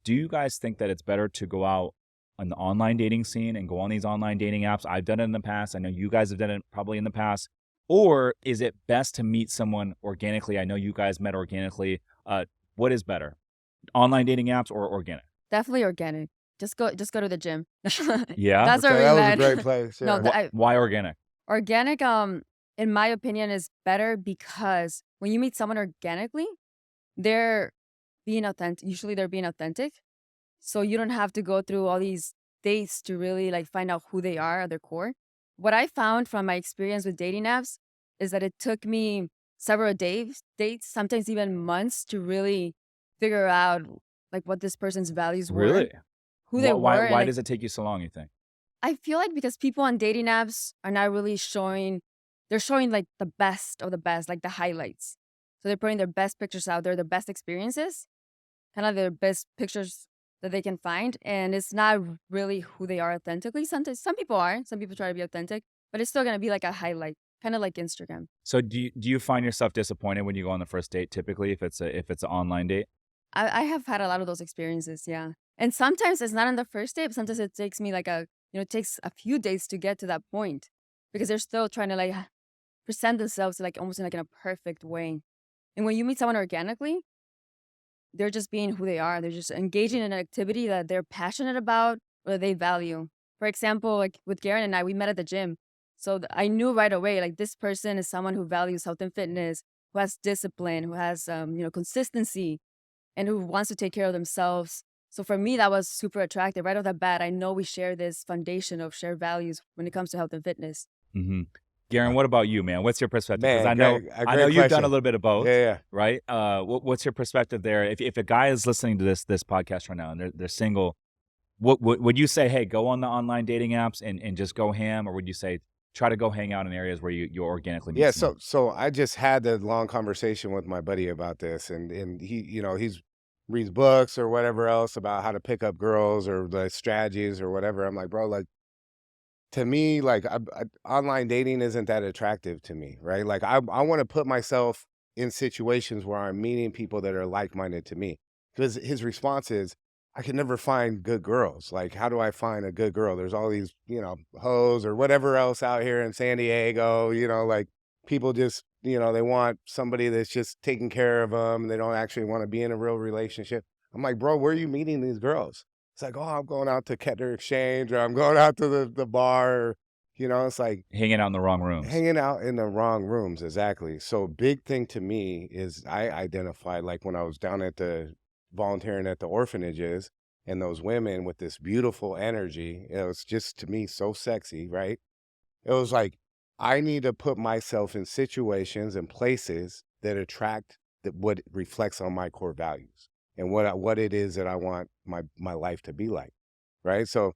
Do you guys think that it's better to go out on the online dating scene and go on these online dating apps? I've done it in the past. I know you guys have done it probably in the past. Or is it best to meet someone organically? I know you guys met organically. What is better, online dating apps or organic? Definitely organic. Just go to the gym. Yeah. That's where Okay, we that was a met. great place. No, Yeah. Why organic? organic, in my opinion, is better because when you meet someone organically, they're being authentic. Usually they're being authentic. So you don't have to go through all these dates to really like find out who they are at their core. What I found from my experience with dating apps is that it took me several dates, sometimes even months to really figure out like what this person's values were, Really? who they were, and Why like does it take you so long, you think? I feel like because people on dating apps are not really showing, they're showing like the best of the best, like the highlights. So they're putting their best pictures out there, their best experiences, kind of their best pictures that they can find. And it's not really who they are authentically. Sometimes some people are, some people try to be authentic, but it's still going to be like a highlight, kind of like Instagram. So do you find yourself disappointed when you go on the first date typically if it's an online date? I have had a lot of those experiences, yeah. And sometimes it's not on the first date, but sometimes it takes me like it takes a few days to get to that point because they're still trying to like present themselves like almost in like in a perfect way. And when you meet someone organically, they're just being who they are. They're just engaging in an activity that they're passionate about or that they value. For example, like with Garin and I, we met at the gym. So I knew right away, like this person is someone who values health and fitness, who has discipline, who has, consistency, and who wants to take care of themselves. So for me, that was super attractive. Right off the bat, I know we share this foundation of shared values when it comes to health and fitness. Mm-hmm. Garen, what about you, man? What's your perspective? Because Man, a I know great you've done a question. little bit of both, Yeah, yeah. right? What's your perspective there? If a guy is listening to this podcast right now and they're single, what would you say? Hey, go on the online dating apps and just go ham, or would you say try to go hang out in areas where you organically meet Yeah, someone? so I just had a long conversation with my buddy about this, and he, he's reads books or whatever else about how to pick up girls or the strategies or whatever. I'm like, bro, like to me, like online dating isn't that attractive to me, right? Like I want to put myself in situations where I'm meeting people that are like-minded to me. Because his response is, I can never find good girls. Like, how do I find a good girl? There's all these, hoes or whatever else out here in San Diego, like people just, they want somebody that's just taking care of them. They don't actually want to be in a real relationship. I'm like, bro, where are you meeting these girls? It's like, oh, I'm going out to Kettner Exchange or I'm going out to the bar. It's like Hanging out in the wrong rooms. hanging out in the wrong rooms. Exactly. So big thing to me is I identified like when I was down at the volunteering at the orphanages and those women with this beautiful energy, it was just to me so sexy, right? It was like, I need to put myself in situations and places that attract that what reflects on my core values and what it is that I want my life to be like, right? So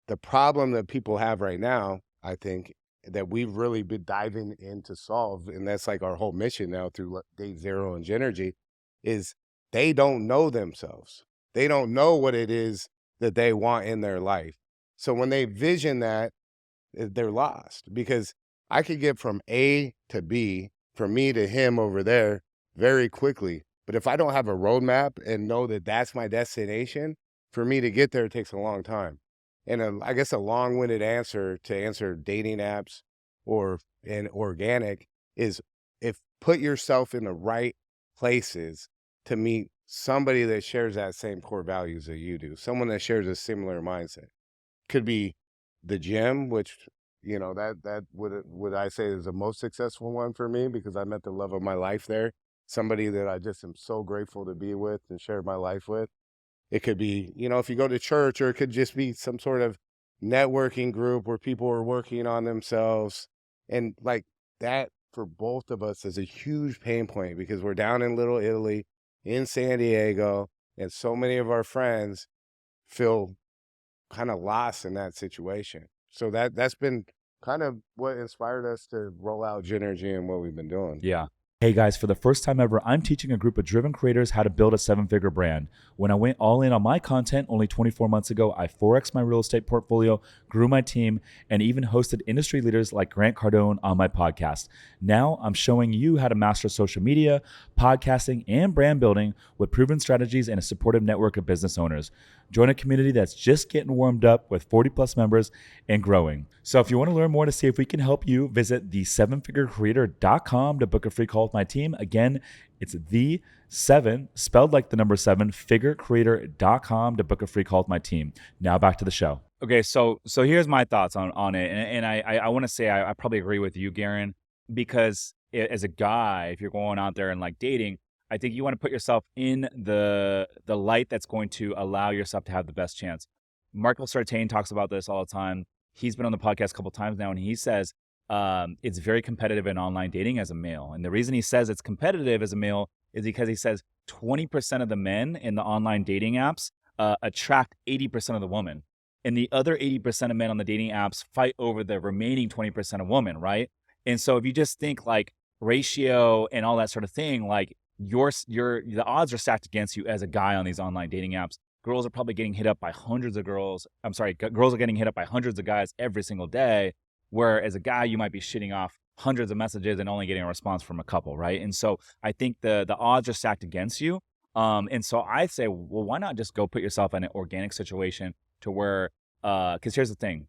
the problem that people have right now, I think, that we've really been diving in to solve, and that's like our whole mission now through Day Zero and Genergy, is they don't know themselves. They don't know what it is that they want in their life. So when they vision that, they're lost because I could get from A to B, from me to him over there very quickly. But if I don't have a roadmap and know that that's my destination, for me to get there takes a long time. And I guess a long-winded answer to answer dating apps or an organic is if put yourself in the right places to meet somebody that shares that same core values that you do, someone that shares a similar mindset. Could be the gym, which, that would I say is the most successful one for me because I met the love of my life there. Somebody that I just am so grateful to be with and share my life with. It could be, if you go to church, or it could just be some sort of networking group where people are working on themselves. And like that for both of us is a huge pain point because we're down in Little Italy in San Diego, and so many of our friends feel kind of lost in that situation. So that's been kind of what inspired us to roll out Genergy and what we've been doing. Yeah. Hey guys, for the first time ever, I'm teaching a group of driven creators how to build a 7-figure brand. When I went all in on my content only 24 months ago, I 4x my real estate portfolio, grew my team, and even hosted industry leaders like Grant Cardone on my podcast. Now I'm showing you how to master social media, podcasting, and brand building with proven strategies and a supportive network of business owners. Join a community that's just getting warmed up with 40 plus members and growing. So if you want to learn more to see if we can help you, visit the7figurecreator.com to book a free call with my team. Again, it's the 7, spelled like the number 7, figurecreator.com to book a free call with my team. Now back to the show. Okay, so here's my thoughts on it. And I want to say I probably agree with you, Garin, because as a guy, if you're going out there and like dating, I think you want to put yourself in the light that's going to allow yourself to have the best chance. Michael Sartain talks about this all the time. He's been on the podcast a couple times now, and he says it's very competitive in online dating as a male. And the reason he says it's competitive as a male is because he says 20% of the men in the online dating apps attract 80% of the women. And the other 80% of men on the dating apps fight over the remaining 20% of women, right? And so if you just think like ratio and all that sort of thing, like the odds are stacked against you as a guy on these online dating apps. Girls are probably getting hit up by hundreds of girls. I'm sorry, girls are getting hit up by hundreds of guys every single day. Where as a guy, you might be shitting off hundreds of messages and only getting a response from a couple, right? And so I think the odds are stacked against you. And so I say, well, why not just go put yourself in an organic situation to where, because here's the thing,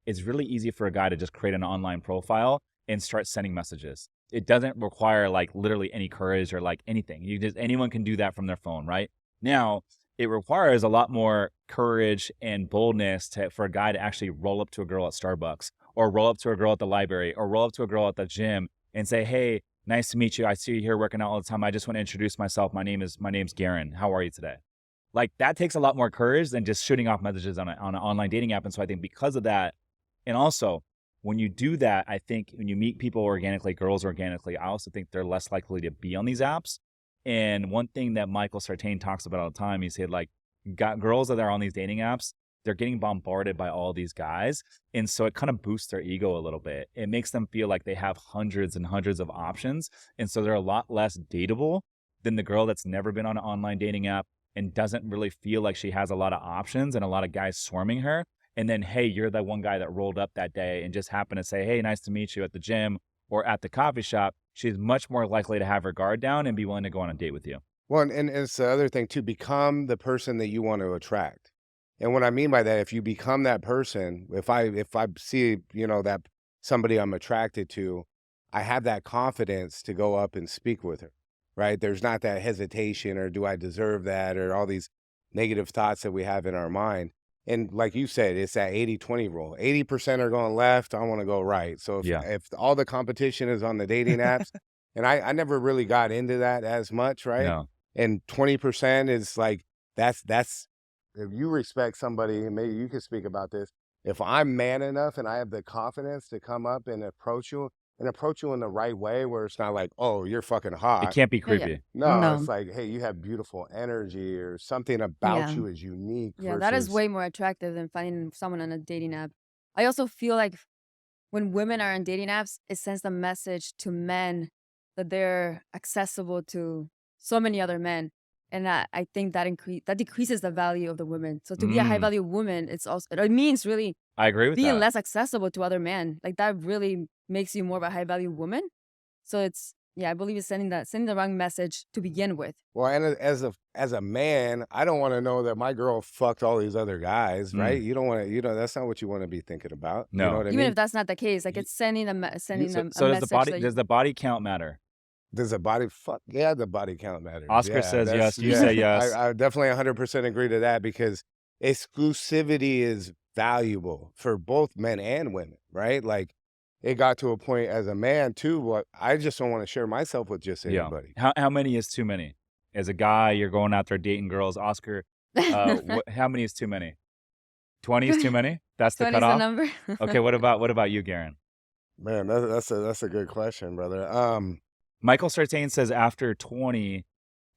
it's really easy for a guy to just create an online profile and start sending messages. It doesn't require like literally any courage or like anything. Anyone can do that from their phone, right? Now, it requires a lot more courage and boldness for a guy to actually roll up to a girl at Starbucks or roll up to a girl at the library or roll up to a girl at the gym and say, hey, nice to meet you. I see you here working out all the time. I just want to introduce myself. My name's Garin. How are you today? Like that takes a lot more courage than just shooting off messages on an online dating app. And so I think because of that, and also when you do that, I think when you meet people organically, girls organically, I also think they're less likely to be on these apps. And one thing that Michael Sartain talks about all the time, he said like girls that are on these dating apps, they're getting bombarded by all these guys. And so it kind of boosts their ego a little bit. It makes them feel like they have hundreds and hundreds of options. And so they're a lot less dateable than the girl that's never been on an online dating app and doesn't really feel like she has a lot of options and a lot of guys swarming her. And then, hey, you're the one guy that rolled up that day and just happened to say, hey, nice to meet you at the gym or at the coffee shop. She's much more likely to have her guard down and be willing to go on a date with you. Well, and it's the other thing too, become the person that you want to attract. And what I mean by that, if you become that person, if I see, that somebody I'm attracted to, I have that confidence to go up and speak with her, right? There's not that hesitation or do I deserve that or all these negative thoughts that we have in our mind. And like you said, it's that 80-20 rule. 80% are going left. I want to go right. So if all the competition is on the dating apps, and I never really got into that as much, right? No. And 20% is like, that's if you respect somebody, and maybe you can speak about this. If I'm man enough and I have the confidence to come up and approach you in the right way, where it's not like, oh, you're fucking It hot. can't be Yeah, yeah. creepy. No, No. it's like, hey, you have beautiful energy or something about Yeah. you is unique Yeah, that is versus way more attractive than finding someone on a dating app. I also feel like when women are on dating apps, it sends a message to men that they're accessible to so many other men. And I think that decreases the value of the woman. So to be a high value woman, it means really I agree with being that. less accessible to other men. Like that really makes you more of a high value woman. So I believe it's sending the wrong message to begin with. Well, and as a man, I don't want to know that my girl fucked all these other guys, right? You don't want to, that's not what you want to be thinking about. You know No. what I Even mean? if that's not the case, like it's sending So a does message that does the body count matter? Does the body fuck yeah, the body count matters. Oscar Yeah, says that's yes. You say yeah. I yes. I definitely 100% agree to that because exclusivity is valuable for both men and women, right? Like, it got to a point as a man too, what I just don't wanna share myself with just Yeah. anybody. How many is too many? As a guy, you're going out there dating girls. Oscar, how many is too many? 20 is too many? That's the 20 is the cutoff? number. Okay, what about you, Garen? Man, that's a good question, brother. Michael Sartain says after 20,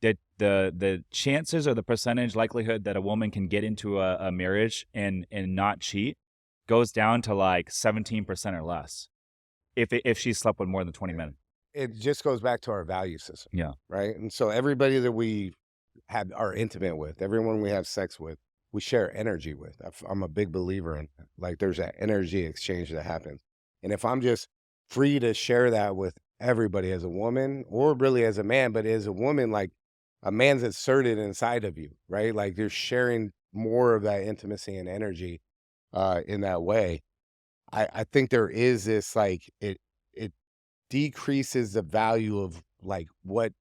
that the chances or the percentage likelihood that a woman can get into a marriage and not cheat goes down to like 17% or less if she slept with more than 20 men. It just goes back to our value system, Yeah. right? And so everybody that we are intimate with, everyone we have sex with, we share energy with. I'm a big believer in that. Like there's that energy exchange that happens. And if I'm just free to share that with everybody as a woman or really as a man, but as a woman, like a man's inserted inside of you, right? Like you're sharing more of that intimacy and energy in that way. I think there is this like it decreases the value of like what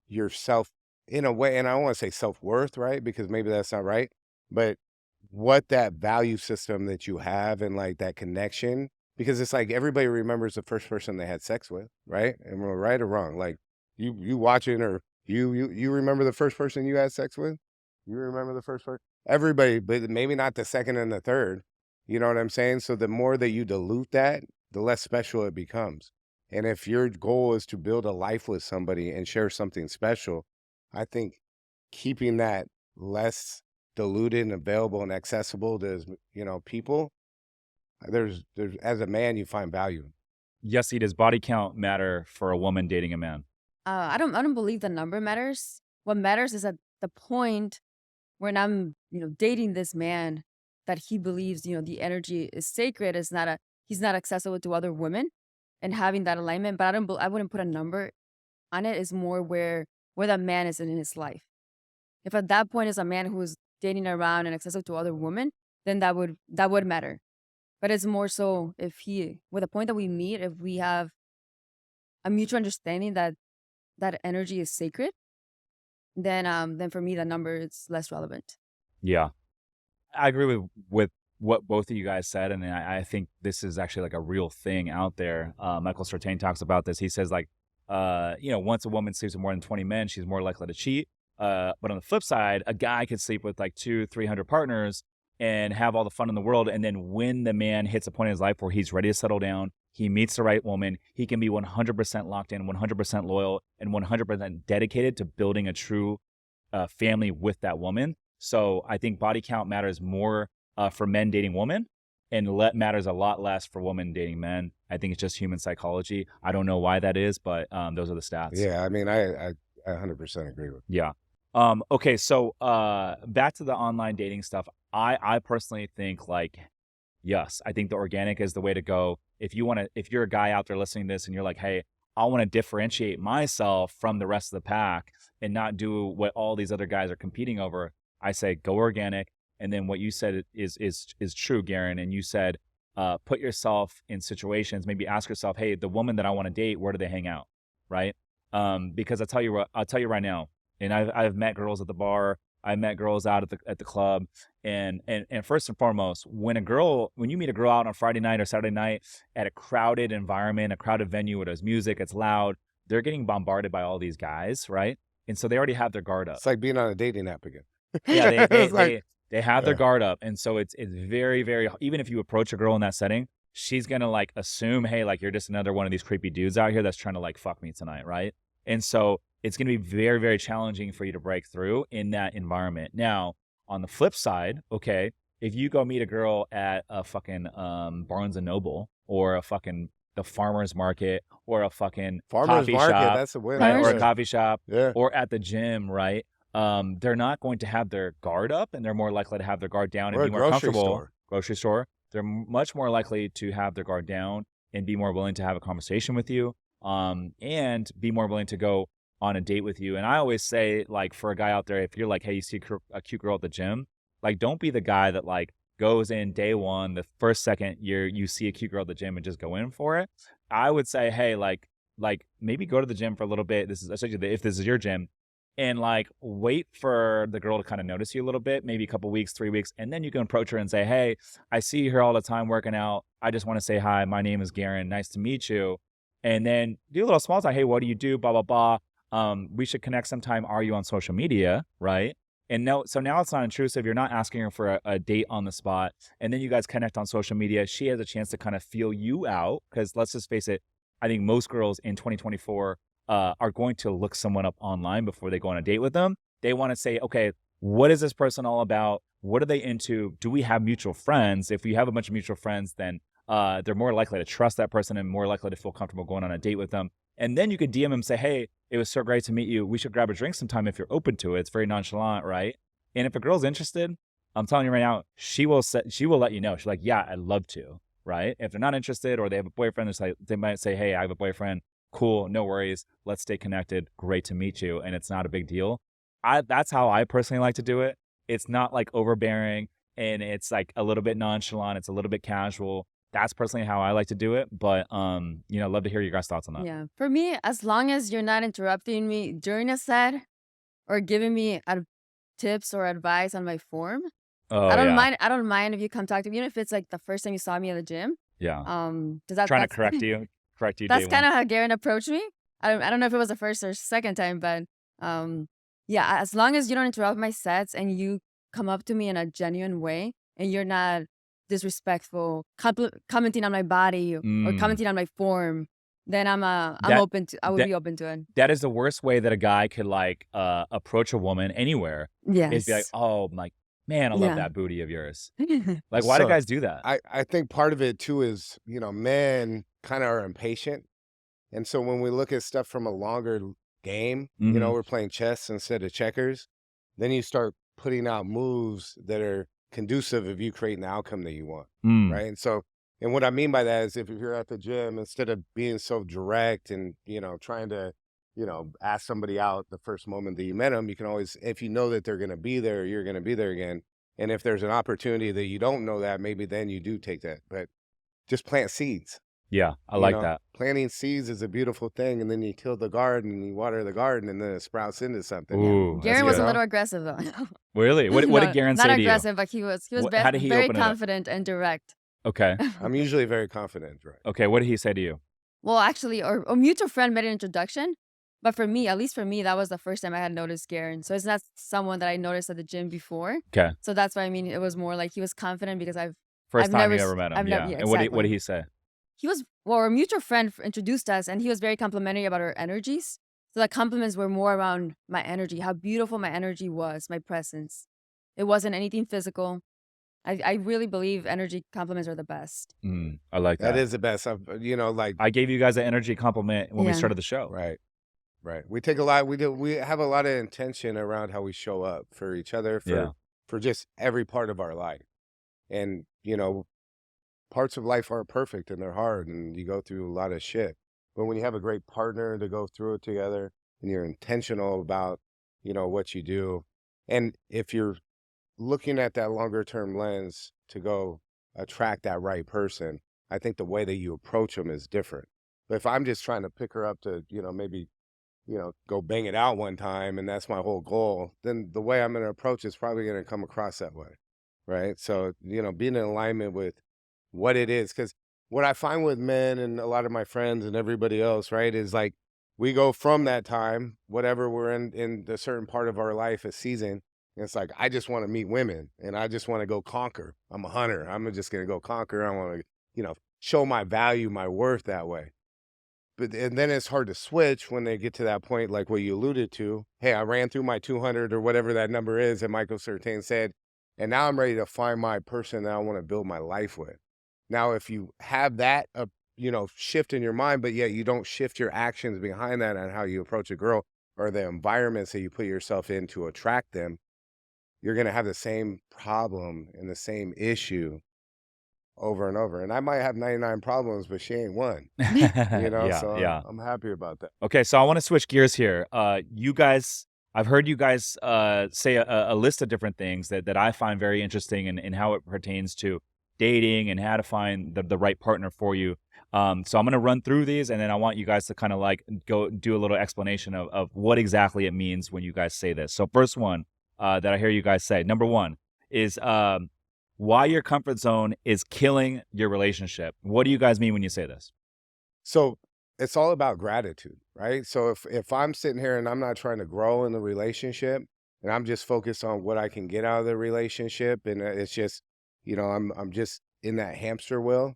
yourself in a way, and I don't want to say self-worth, right? Because maybe that's not right, but what that value system that you have and like that connection, because it's like everybody remembers the first person they had sex with, right? And we're right or wrong. Like you watching or you remember the first person you had sex with? You remember the first person? Everybody, but maybe not the second and the third. You know what I'm saying? So the more that you dilute that, the less special it becomes. And if your goal is to build a life with somebody and share something special, I think keeping that less diluted and available and accessible to people, there's as a man you find value. Yes, does body count matter for a woman dating a man? I don't believe the number matters. What matters is at the point when I'm, dating this man that he believes, the energy is sacred, is not a he's not accessible to other women and having that alignment, but I wouldn't put a number on it. Is more where that man is in his life. If at that point is a man who is dating around and accessible to other women, then that would matter. But it's more so if he with the point that we meet, if we have a mutual understanding that that energy is sacred, then for me the number is less relevant. Yeah. I agree with what both of you guys said, and I think this is actually like a real thing out there. Michael Sartain talks about this. He says like, once a woman sleeps with more than 20 men, she's more likely to cheat. But on the flip side, a guy could sleep with like 200-300 partners and have all the fun in the world, and then when the man hits a point in his life where he's ready to settle down, he meets the right woman, he can be 100% locked in, 100% loyal, and 100% dedicated to building a true family with that woman. So I think body count matters more for men dating women, and matters a lot less for women dating men. I think it's just human psychology. I don't know why that is, but those are the stats. Yeah, I mean, I 100% agree with. Yeah. Okay, so back to the online dating stuff. I personally think like, yes, I think the organic is the way to go. If you're a guy out there listening to this and you're like, hey, I want to differentiate myself from the rest of the pack and not do what all these other guys are competing over, I say go organic. And then what you said is true, Garin. And you said, put yourself in situations, maybe ask yourself, hey, the woman that I want to date, where do they hang out? Right. Because I'll tell you right now, and I've met girls at the bar, I met girls out at the club, and first and foremost, when you meet a girl out on Friday night or Saturday night at a crowded environment, a crowded venue where there's music, it's loud, they're getting bombarded by all these guys, right? And so they already have their guard up. It's like being on a dating app again. Yeah, It's like, they have their yeah. guard up, and so it's very very even if you approach a girl in that setting, she's gonna like assume, hey, like you're just another one of these creepy dudes out here that's trying to like fuck me tonight, right? And so it's gonna be very very challenging for you to break through in that environment. Now, on the flip side, okay, if you go meet a girl at a fucking Barnes and Noble or a fucking the farmer's market or a fucking Farmer's coffee market, shop, that's a win right, right or a there. coffee shop, Yeah. or at the gym, right? They're not going to have their guard up, and they're more likely to have their guard down and Or be a more grocery comfortable. store. Grocery store, they're much more likely to have their guard down and be more willing to have a conversation with you, and be more willing to go on a date with you. And I always say, like, for a guy out there, if you're like, hey, you see a cute girl at the gym, like, don't be the guy that like goes in day one, the first second you see a cute girl at the gym and just go in for it. I would say, hey, like, like maybe go to the gym for a little bit. This is essentially if this is your gym, and like wait for the girl to kind of notice you a little bit, maybe a couple weeks, 3 weeks, and then you can approach her and say, "Hey, I see you here all the time working out. I just want to say hi. My name is Garin. Nice to meet you." And then do a little small talk. Hey, what do you do? Blah blah blah. We should connect sometime. Are you on social media? Right. And no, so now it's not intrusive. You're not asking her for a date on the spot. And then you guys connect on social media. She has a chance to kind of feel you out. Because let's just face it, I think most girls in 2024 are going to look someone up online before they go on a date with them. They want to say, okay, what is this person all about? What are they into? Do we have mutual friends? If we have a bunch of mutual friends, then they're more likely to trust that person and more likely to feel comfortable going on a date with them. And then you could DM them and say, hey, it was so great to meet you. We should grab a drink sometime if you're open to it. It's very nonchalant, right? And if a girl's interested, I'm telling you right now, she will let you know. She's like, yeah, I'd love to, right? If they're not interested or they have a boyfriend, they might say, hey, I have a boyfriend. Cool, no worries. Let's stay connected. Great to meet you. And it's not a big deal. That's how I personally like to do it. It's not like overbearing and it's like a little bit nonchalant. It's a little bit casual. That's personally how I like to do it. But, love to hear your guys' thoughts on that. Yeah. For me, as long as you're not interrupting me during a set or giving me tips or advice on my form, Oh, I don't yeah. mind. I don't mind if you come talk to me, even if it's like the first time you saw me at the gym. Yeah. Does Trying to correct you that's day kind one. of how Garen approached me. I don't know if it was the first or second time, but yeah, as long as you don't interrupt my sets and you come up to me in a genuine way and you're not disrespectful, commenting on my body or Mm. commenting on my form, then I'm That- open to. I would that- be open to it. That is the worst way that a guy could like approach a woman anywhere Yes. is be like, oh, like, man, I love Yeah. that booty of yours. Like, why do So, guys do that? I think part of it too is, men kind of are impatient. And so when we look at stuff from a longer game, Mhm. we're playing chess instead of checkers, then you start putting out moves that are conducive of you creating the outcome that you want. Mm. Right. And what I mean by that is if you're at the gym, instead of being so direct and, trying to, ask somebody out the first moment that you met them, you can always, if you know that they're going to be there, you're going to be there again. And if there's an opportunity that you don't know that, maybe then you do take that. But just plant seeds. Yeah, I You like know, that. Planting seeds is a beautiful thing, and then you till the garden and you water the garden, and then it sprouts into something. Ooh, that's Garen was good. a little aggressive though. Really? What No, did Garen not say to you? aggressive, but he was How did he very open it up? confident and direct. Okay. I'm usually very confident, right? Okay, what did he say to you? Well, actually, or a mutual friend made an introduction, but for me, at least for me, that was the first time I had noticed Garen. So it's not someone that I noticed at the gym before. Okay. So that's why it was more like he was confident because First I've time never you s- ever met him. I've Yeah. never- yeah, And what did exactly. he say? he was a mutual friend introduced us, and he was very complimentary about our energies. So the compliments were more around my energy, how beautiful my energy was, my presence. It wasn't anything physical. I really believe energy compliments are the best. I like that. That is the best. Like I gave you guys an energy compliment when we Yeah. started the show. right. We take a lot. We have a lot of intention around how we show up for each other, Yeah. for just every part of our life. And parts of life aren't perfect and they're hard, and you go through a lot of shit. But when you have a great partner to go through it together, and you're intentional about what you do, and if you're looking at that longer term lens to go attract that right person, I think the way that you approach them is different. But if I'm just trying to pick her up to, maybe, go bang it out one time and that's my whole goal, then the way I'm going to approach is probably going to come across that way. Right. So, being in alignment with what it is. Because what I find with men and a lot of my friends and everybody else, right, is like we go from that time, whatever we're in the certain part of our life, a season. And it's like, I just want to meet women and I just want to go conquer. I'm a hunter. I'm just going to go conquer. I want to, show my value, my worth that way. And then it's hard to switch when they get to that point, like what you alluded to. Hey, I ran through my 200 or whatever that number is that Michael Certain said. And now I'm ready to find my person that I want to build my life with. Now, if you have that, shift in your mind, but yet you don't shift your actions behind that on how you approach a girl or the environments that you put yourself in to attract them, you're going to have the same problem and the same issue over and over. And I might have 99 problems, but she ain't one, Yeah, so yeah. I'm happy about that. Okay, so I want to switch gears here. You guys, I've heard you guys say a list of different things that I find very interesting in how it pertains to dating and how to find the right partner for you. So I'm going to run through these, and then I want you guys to kind of like go do a little explanation of what exactly it means when you guys say this. So first one that I hear you guys say, number one is why your comfort zone is killing your relationship. What do you guys mean when you say this? So it's all about gratitude, right? So if I'm sitting here and I'm not trying to grow in the relationship and I'm just focused on what I can get out of the relationship and it's just, I'm just in that hamster wheel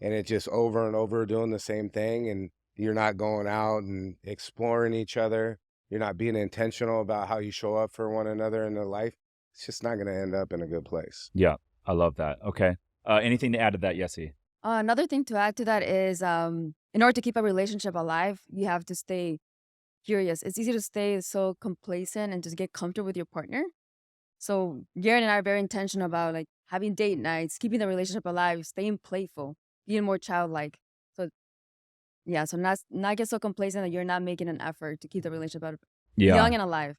and it's just over and over doing the same thing and you're not going out and exploring each other. You're not being intentional about how you show up for one another in their life. It's just not going to end up in a good place. Yeah, I love that. Okay. Anything to add to that, Yessie? Another thing to add to that is in order to keep a relationship alive, you have to stay curious. It's easy to stay so complacent and just get comfortable with your partner. So Garen and I are very intentional about like having date nights, keeping the relationship alive, staying playful, being more childlike. So yeah, so not get so complacent that you're not making an effort to keep the relationship Yeah. young and alive.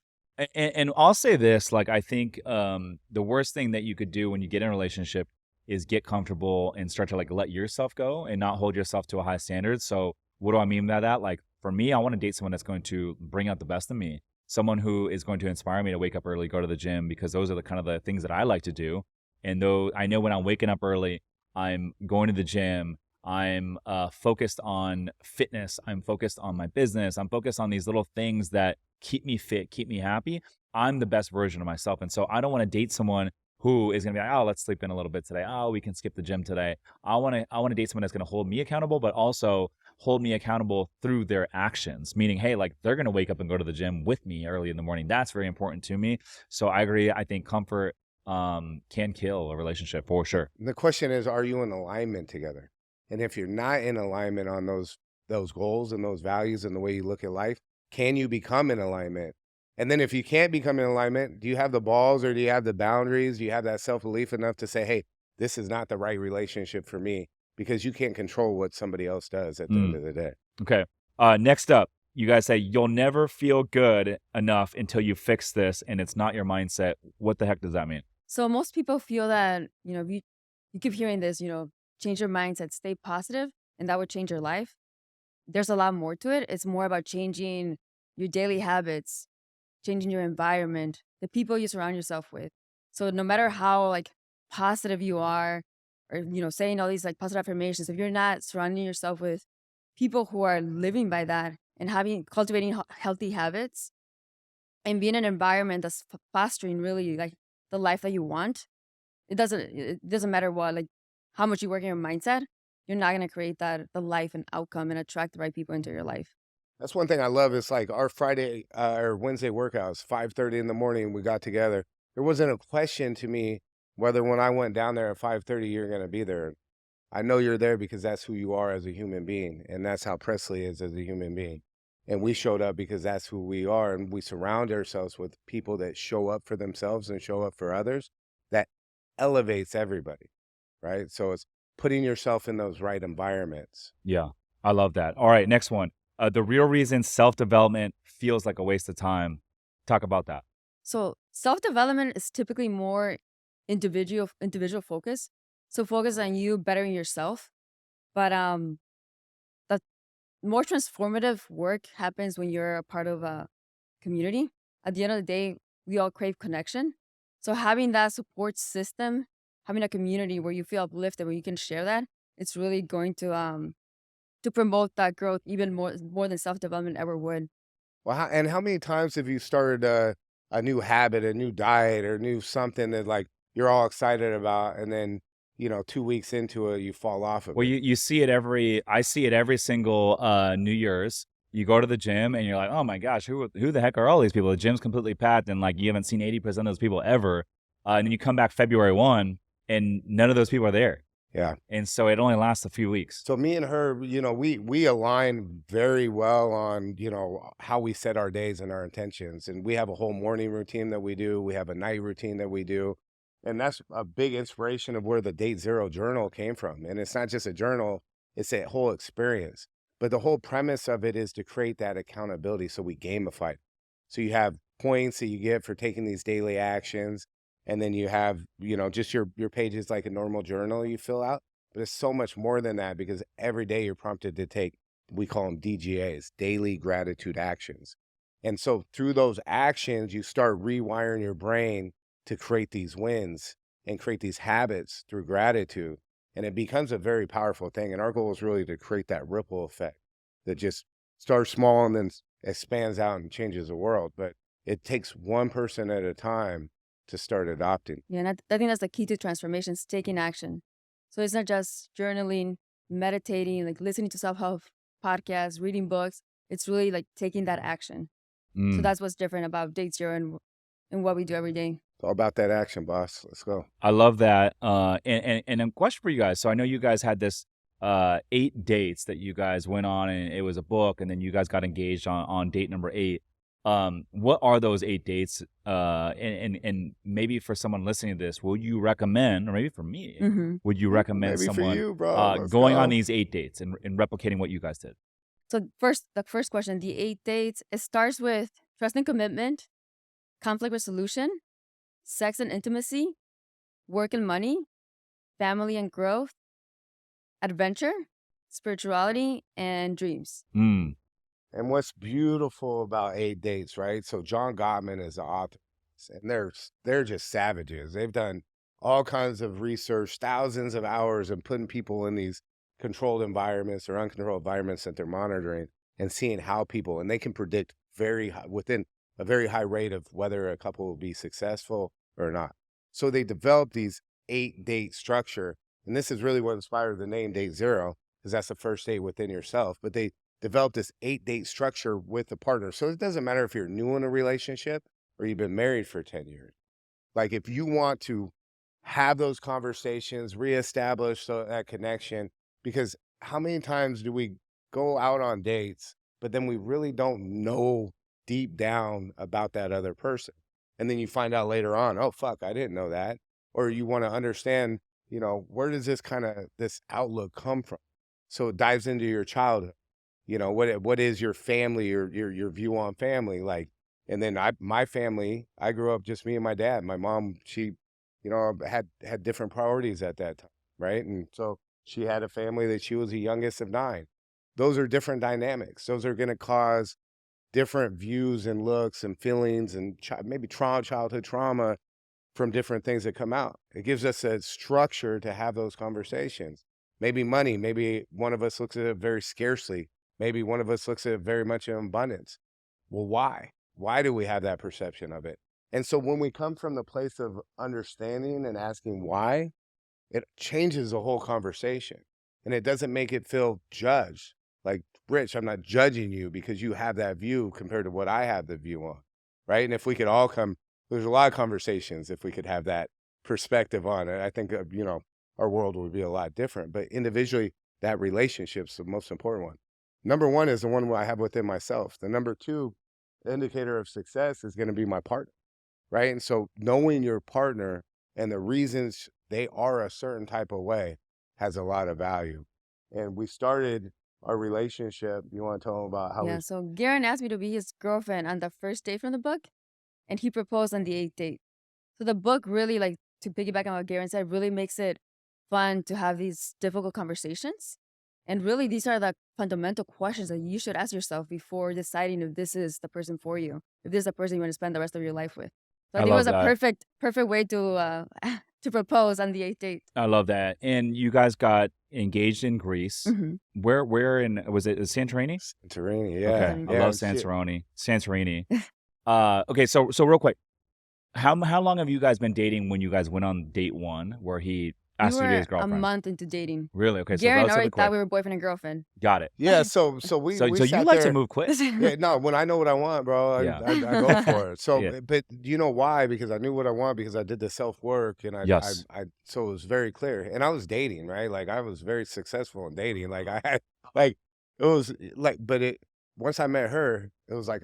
And I'll say this, like I think the worst thing that you could do when you get in a relationship is get comfortable and start to like let yourself go and not hold yourself to a high standard. So what do I mean by that? Like for me, I want to date someone that's going to bring out the best in me, someone who is going to inspire me to wake up early, go to the gym, because those are the kind of the things that I like to do. And though I know when I'm waking up early, I'm going to the gym. I'm focused on fitness. I'm focused on my business. I'm focused on these little things that keep me fit, keep me happy. I'm the best version of myself. And so I don't want to date someone who is going to be like, oh, let's sleep in a little bit today. Oh, we can skip the gym today. I want to date someone that's going to hold me accountable, but also hold me accountable through their actions, meaning, hey, like they're going to wake up and go to the gym with me early in the morning. That's very important to me. So I agree. I think comfort can kill a relationship for sure. The question is, are you in alignment together? And if you're not in alignment on those goals and those values and the way you look at life, can you become in alignment? And then if you can't become in alignment, do you have the balls or do you have the boundaries? Do you have that self-belief enough to say, hey, this is not the right relationship for me? Because you can't control what somebody else does at the end Mm, of the day. okay. Next up, you guys say you'll never feel good enough until you fix this, and it's not your mindset. What the heck does that mean? So most people feel that, you keep hearing this, change your mindset, stay positive, and that would change your life. There's a lot more to it. It's more about changing your daily habits, changing your environment, the people you surround yourself with. So no matter how like positive you are or saying all these like positive affirmations, if you're not surrounding yourself with people who are living by that and having cultivating healthy habits and being in an environment that's fostering really like the life that you want, it doesn't matter what like how much you work in your mindset, you're not going to create that the life and outcome and attract the right people into your life. That's one thing I love is like our Friday or Wednesday workouts, 5:30 in the morning, we got together. There wasn't a question to me whether when I went down there at 5:30, you're going to be there. I know you're there because that's who you are as a human being. And that's how Presley is as a human being. And we showed up because that's who we are. And we surround ourselves with people that show up for themselves and show up for others. That elevates everybody, right? So it's putting yourself in those right environments. Yeah, I love that. All right, next one. The real reason self development feels like a waste of time. Talk about that. So self-development is typically more individual focus. So focus on you bettering yourself. But the more transformative work happens when you're a part of a community. At the end of the day, we all crave connection. So having that support system, having a community where you feel uplifted, where you can share that, it's really going to promote that growth even more than self-development ever would. Well, and how many times have you started a new habit, a new diet, or new something that like you're all excited about, and then 2 weeks into it, you fall off of Well, it? you see it I see it every single New Year's. You go to the gym and you're like, oh my gosh, who the heck are all these people? The gym's completely packed, and like you haven't seen 80% of those people ever. And then you come back February 1, and none of those people are there. Yeah. And so it only lasts a few weeks. So me and her, we align very well on, how we set our days and our intentions. And we have a whole morning routine that we do. We have a night routine that we do. And that's a big inspiration of where the Date Zero journal came from. And it's not just a journal, it's a whole experience. But the whole premise of it is to create that accountability. So we gamify it. So you have points that you get for taking these daily actions. And then you have, just your page is like a normal journal you fill out, but it's so much more than that because every day you're prompted to take, we call them DGAs, daily gratitude actions. And so through those actions, you start rewiring your brain to create these wins and create these habits through gratitude. And it becomes a very powerful thing. And our goal is really to create that ripple effect that just starts small and then expands out and changes the world. But it takes one person at a time to start adopting. Yeah, and I think that's the key to transformations, taking action. So it's not just journaling, meditating, like listening to self-help podcasts, reading books. It's really like taking that action. So Mm. that's what's different about Date Zero and what we do every day. It's all about that action, boss. Let's go. I love that. And a question for you guys. So I know you guys had this 8 dates that you guys went on, and it was a book, and then you guys got engaged on date number 8. What are those 8 dates? And maybe for someone listening to this, would you recommend, or maybe for me, would you recommend Maybe for someone you, bro. Let's going on go. these 8 dates and replicating what you guys did? So the first question, the 8 dates, it starts with trust and commitment, conflict resolution, sex and intimacy, work and money, family and growth, adventure, spirituality, and dreams. Mm. And what's beautiful about 8 dates, right? So John Gottman is the author, and they're just savages. They've done all kinds of research, thousands of hours, and putting people in these controlled environments or uncontrolled environments that they're monitoring and seeing how people, and they can predict within a very high rate of whether a couple will be successful or not. So they developed these 8 date structure, and this is really what inspired the name Date Zero, because that's the first date within yourself. But they develop this 8 date structure with a partner. So it doesn't matter if you're new in a relationship or you've been married for 10 years. Like if you want to have those conversations, reestablish that connection, because how many times do we go out on dates, but then we really don't know deep down about that other person? And then you find out later on, oh, fuck, I didn't know that. Or you want to understand, where does this outlook come from? So it dives into your childhood. What is your family, your view on family like? And then my family, I grew up just me and my dad. My mom, she, had different priorities at that time, right? And so she had a family that she was the youngest of 9. Those are different dynamics. Those are going to cause different views and looks and feelings and maybe childhood trauma from different things that come out. It gives us a structure to have those conversations. Maybe money, maybe one of us looks at it very scarcely. Maybe one of us looks at it very much in abundance. Well, why? Why do we have that perception of it? And so when we come from the place of understanding and asking why, it changes the whole conversation. And it doesn't make it feel judged. Like, Rich, I'm not judging you because you have that view compared to what I have the view on, right? And if we could all there's a lot of conversations if we could have that perspective on it. I think, our world would be a lot different. But individually, that relationship's the most important one. Number 1 is the one I have within myself. The number 2 indicator of success is going to be my partner, right? And so knowing your partner and the reasons they are a certain type of way has a lot of value. And we started our relationship. You want to tell them about how Yeah, so Garin asked me to be his girlfriend on the first date from the book, and he proposed on the 8th date. So the book really, like, to piggyback on what Garin said, really makes it fun to have these difficult conversations. And really, these are the fundamental questions that you should ask yourself before deciding if this is the person for you, if this is the person you want to spend the rest of your life with. So I think it was a perfect way to to propose on the 8th date. I love that. And you guys got engaged in Greece. Where in, was it Santorini? Santorini, yeah. Okay, I Yeah, love Santorini. Okay, so real quick, how long have you guys been dating when you guys went on date 1 where he We asked you to be were his a girlfriend? month into dating. Really? Okay, so Garin relatively already quick. thought we were boyfriend and girlfriend. Got it. Yeah, so we So you sat like to there. move quick. Yeah, no, when I know what I want, bro, Yeah. I go for it. So, Yeah. but you know why? Because I knew what I want because I did the self work and Yes. so it was very clear. And I was dating, right? Like I was very successful in dating. Like I had, like, it was like, once I met her, it was like,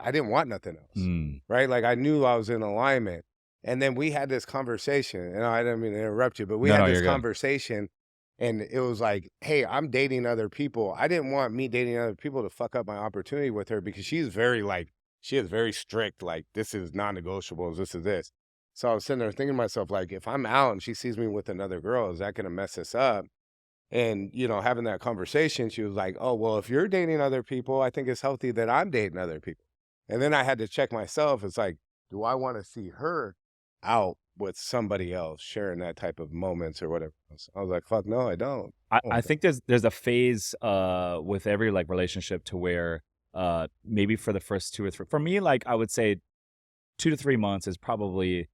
I didn't want nothing else, Mm. right? Like I knew I was in alignment. And then we had this conversation, and I didn't mean to interrupt you, but we had this You're good. conversation. And it was like, hey, I'm dating other people. I didn't want me dating other people to fuck up my opportunity with her because she is very strict. Like, this is non-negotiables. This is this. So I was sitting there thinking to myself, like, if I'm out and she sees me with another girl, is that going to mess us up? And, having that conversation, she was like, "Oh, well, if you're dating other people, I think it's healthy that I'm dating other people." And then I had to check myself. It's like, do I want to see her out with somebody else sharing that type of moments or whatever else? I was like, fuck no, I don't. I think there's a phase with every like relationship to where maybe for the first 2 or 3, for me, like I would say 2 to 3 months is probably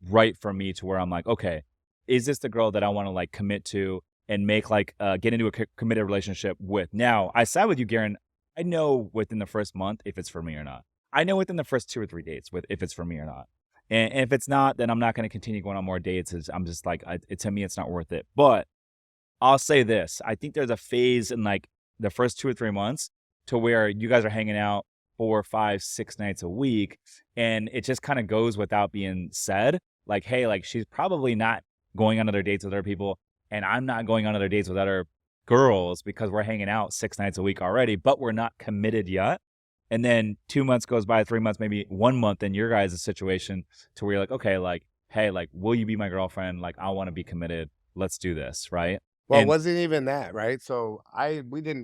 right for me to where I'm like, okay, is this the girl that I want to like commit to and make like get into a committed relationship with? Now, I side with you, Garen. I know within the first month if it's for me or not. I know within the first 2 or 3 dates with if it's for me or not. And if it's not, then I'm not going to continue going on more dates. I'm just like, to me, it's not worth it. But I'll say this. I think there's a phase in like the first 2 or 3 months to where you guys are hanging out 4, 5, 6 nights a week. And it just kind of goes without being said. Like, hey, like she's probably not going on other dates with other people. And I'm not going on other dates with other girls because we're hanging out 6 nights a week already, but we're not committed yet. And then 2 months goes by, 3 months, maybe 1 month in your guys' situation to where you're like, okay, like, hey, like, will you be my girlfriend? Like, I want to be committed. Let's do this, right? Well, it And wasn't even that, right? So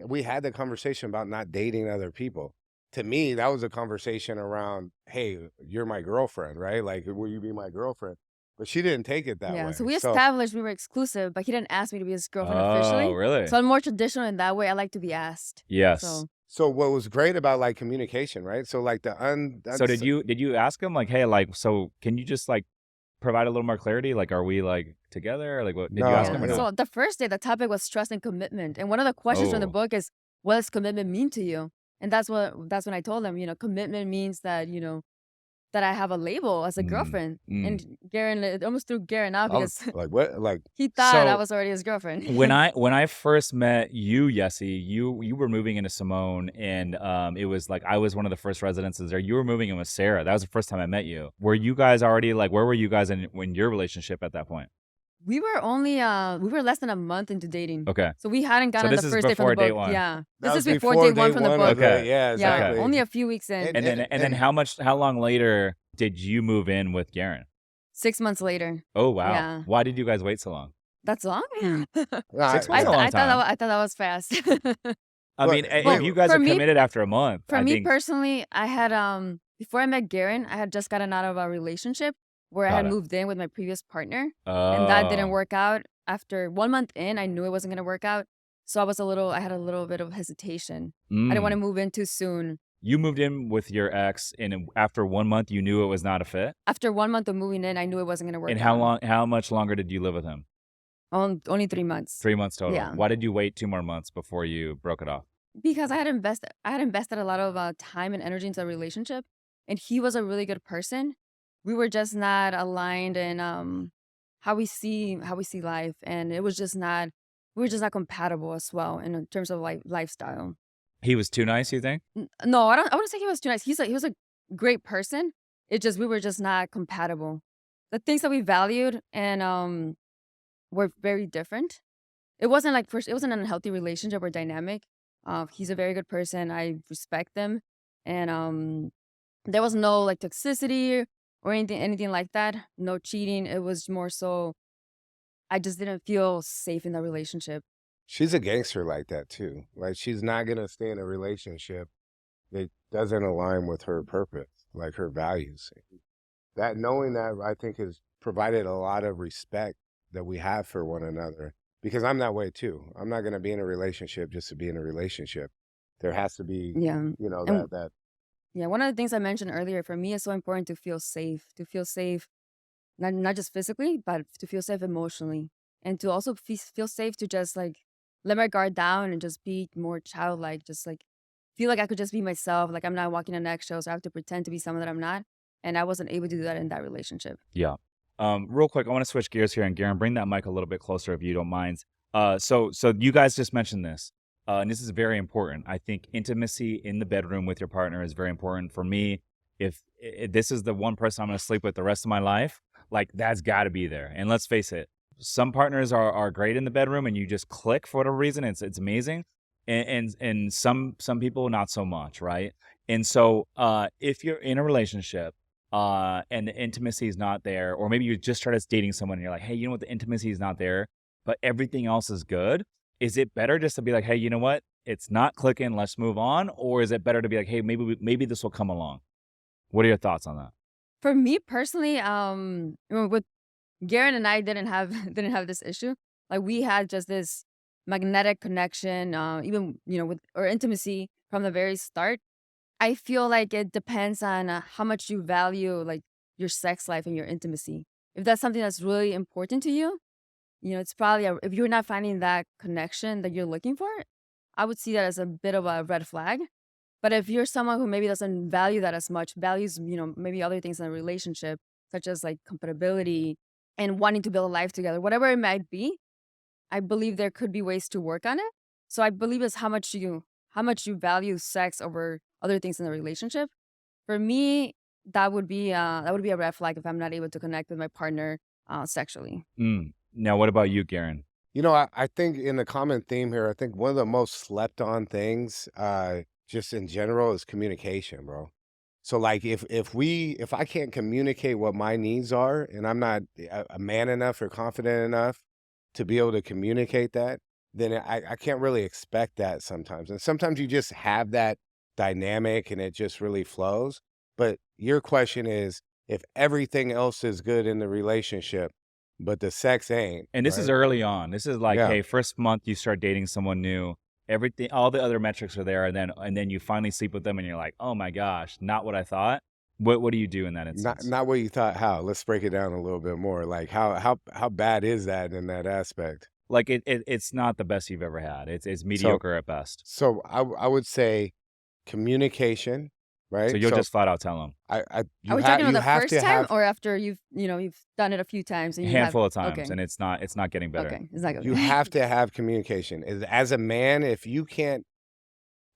we had the conversation about not dating other people. To me, that was a conversation around, hey, you're my girlfriend, right? Like, will you be my girlfriend? But she didn't take it that Yeah, so way. we So established we were exclusive, but he didn't ask me to be his girlfriend oh, officially. really? So I'm more traditional in that way. I like to be asked. Yes. So so what was great about like communication, right? So like So did you ask him like, hey, like, so can you just like provide a little more clarity? Like, are we like together? Like, what did you ask no, him or yeah. no? So the first day, the topic was trust and commitment, and one of the questions from the Oh, book is, "What does commitment mean to you?" And that's when I told him, commitment means that that I have a label as a mm, girlfriend. mm. And Garen it almost threw Garen out I was because like, what? Like, he thought I So was already his when girlfriend. I first met you, Yessie, you were moving into Simone, and it was like I was one of the first residences there. You were moving in with Sarah. That was the first time I met you. Were you guys already like where were you guys in your relationship at that point? We were less than a month into dating. Okay, So we hadn't so gotten the this is first day from the before day book. one. Yeah. that This was is before before day day one from the one book. of the, Okay, yeah, Yeah. okay. exactly. Only a few weeks in. And And then how long later did you move in with Garen? 6 months later. Oh wow, Yeah. why did you guys wait so long? That's long? I, 6 months is a yeah, long time. I thought that was fast. I but mean, wait, if Well, you guys for are me committed after a month, for I me think personally, I had before I met Garen, I had just gotten out of a relationship where I got had it. moved in with my previous partner, and that didn't Oh, work out. After 1 month in, I knew it wasn't gonna work out. So I had a little bit of hesitation. I didn't want to mm. move in too soon. You moved in with your ex, and after 1 month, you knew it was not a fit. After 1 month of moving in, I knew it wasn't gonna And work how out. long? How much longer did you live with him? Only 3 months. 3 months total. Yeah. Why did you wait 2 more months before you broke it off? Because I had invested a lot of time and energy into a relationship, and he was a really good person. We were just not aligned in how we see life, and it was just not we were just not compatible as well in terms of like lifestyle. He was too nice, you think? No, I wouldn't say he was too nice. He was a great person. It just we were just not compatible. The things that we valued and were very different. It wasn't like first. It wasn't an unhealthy relationship or dynamic. He's a very good person. I respect them, and there was no like toxicity or anything like that. No cheating. It was more so I just didn't feel safe in the relationship. she's a gangster like that too. Like, she's not gonna stay in a relationship that doesn't align with her purpose, like her values. That knowing that, I think, has provided a lot of respect that we have for one another. Because I'm that way too. I'm not gonna be in a relationship just to be in a relationship. There has to be, Yeah, and that yeah, one of the things I mentioned earlier for me is so important to feel safe. To feel safe, not just physically, but to feel safe emotionally, and to also feel safe to just like let my guard down and just be more childlike. Just like feel like I could just be myself. Like I'm not walking on eggshells. I have to pretend to be someone that I'm not, and I wasn't able to do that in that relationship. Yeah. Real quick, I want to switch gears here, and Garen, bring that mic a little bit closer if you don't mind. So you guys just mentioned this, and this is very important. I think intimacy in the bedroom with your partner is very important for me. If this is the one person I'm going to sleep with the rest of my life, like that's got to be there. And let's face it, some partners are great in the bedroom, and you just click for whatever reason. It's amazing, and some people not so much, right? And so if you're in a relationship and the intimacy is not there, or maybe you just started dating someone and you're like, hey, you know what, the intimacy is not there, but everything else is good. is it better just to be like, hey, you know what? It's not clicking. Let's move on. Or is it better to be like, hey, maybe this will come along? What are your thoughts on that? For me personally, with Garen and I didn't have didn't have this issue. Like we had just this magnetic connection, even with or intimacy from the very start. I feel like it depends on how much you value like your sex life and your intimacy. If that's something that's really important to you, it's probably if you're not finding that connection that you're looking for, I would see that as a bit of a red flag. But if you're someone who maybe doesn't value that as much, values, maybe other things in a relationship, such as like compatibility and wanting to build a life together, whatever it might be, I believe there could be ways to work on it. So I believe it's how much you value sex over other things in the relationship. For me, that would be a red flag if I'm not able to connect with my partner sexually. Now, what about you, Garen? I think in the common theme here, I think one of the most slept on things, just in general, is communication, bro. So like if I can't communicate what my needs are, and I'm not a man enough or confident enough to be able to communicate that, then I can't really expect that sometimes. And sometimes you just have that dynamic and it just really flows. But your question is, if everything else is good in the relationship, but the sex ain't, And this is right? early on. This is like, Yeah. hey, first month you start dating someone new. Everything, all the other metrics are there, and then you finally sleep with them, and you're like, oh my gosh, not what I thought. What do you do in that Not instance? not what you thought. How? Let's break it down a little bit more. Like how bad is that in that aspect? Like it's not the best you've ever had. It's So mediocre at best. I would say communication, So right? you'll So just flat out tell them I Are we talking about you the have first to time have or after you've done it a few times a and you have handful of times, okay, and it's not getting better. okay, it's not you good. have to have communication. As a man, if you can't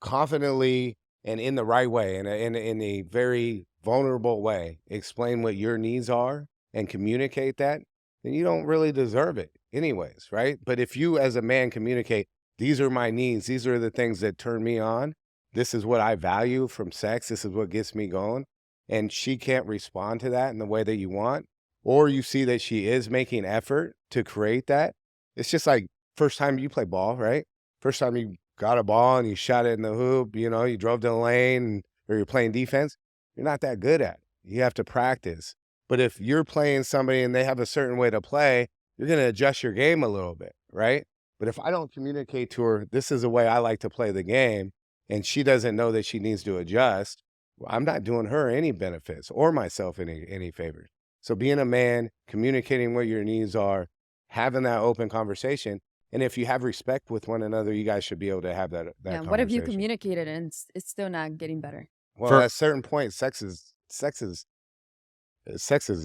confidently and in the right way, in a very vulnerable way, explain what your needs are and communicate that, then you don't really deserve it anyways, right? But if you as a man communicate, these are my needs, these are the things that turn me on, this is what I value from sex, this is what gets me going, and she can't respond to that in the way that you want, or you see that she is making effort to create that, it's just like first time you play ball, right? First time you got a ball and you shot it in the hoop, you drove to the lane or you're playing defense, you're not that good at it. You have to practice. But if you're playing somebody and they have a certain way to play, you're going to adjust your game a little bit, right? But if I don't communicate to her, this is the way I like to play the game, and she doesn't know that she needs to adjust, well, I'm not doing her any benefits or myself any favors. So being a man, communicating what your needs are, having that open conversation, and if you have respect with one another, you guys should be able to have that Yeah, what if you conversation. communicated and it's still not getting better? Well, at For a certain point, sex is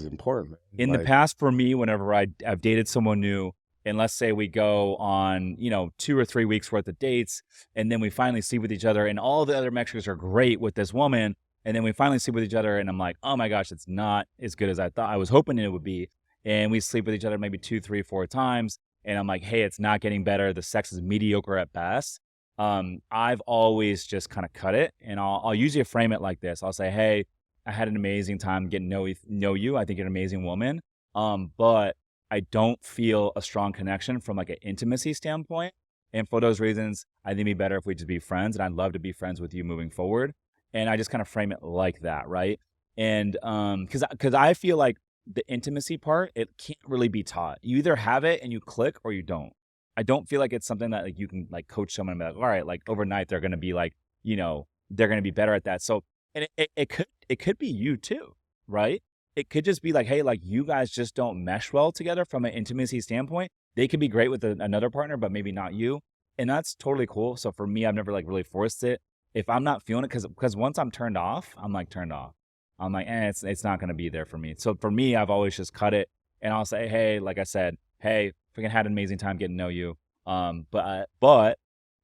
important, man. in the Like, past, for me, whenever I've dated someone new, and let's say we go on 2 or 3 weeks worth of dates, and then we finally sleep with each other, and all the other metrics are great with this woman, and then we finally sleep with each other, and I'm like, oh my gosh, it's not as good as I thought. I was hoping it would be, and we sleep with each other maybe 2, 3, 4 times, and I'm like, hey, it's not getting better. The sex is mediocre at best. I've always just kind of cut it, and I'll usually frame it like this. I'll say, hey, I had an amazing time getting to know you. I think you're an amazing woman. But I don't feel a strong connection from like an intimacy standpoint. And for those reasons, I think it'd be better if we just be friends. And I'd love to be friends with you moving forward. And I just kind of frame it like that, right? And because I feel like the intimacy part, it can't really be taught. You either have it and you click or you don't. I don't feel like it's something that like you can like coach someone and be like, all right, like overnight they're gonna be like, they're gonna be better at that. So and it could be you too, right? It could just be like, hey, like you guys just don't mesh well together from an intimacy standpoint. They could be great with another partner, but maybe not you, and that's totally cool. So for me, I've never like really forced it. If I'm not feeling it, because once I'm turned off, I'm like turned off. I'm like, it's not gonna be there for me. So for me, I've always just cut it, and I'll say, hey, like I said, hey, freaking had an amazing time getting to know you. But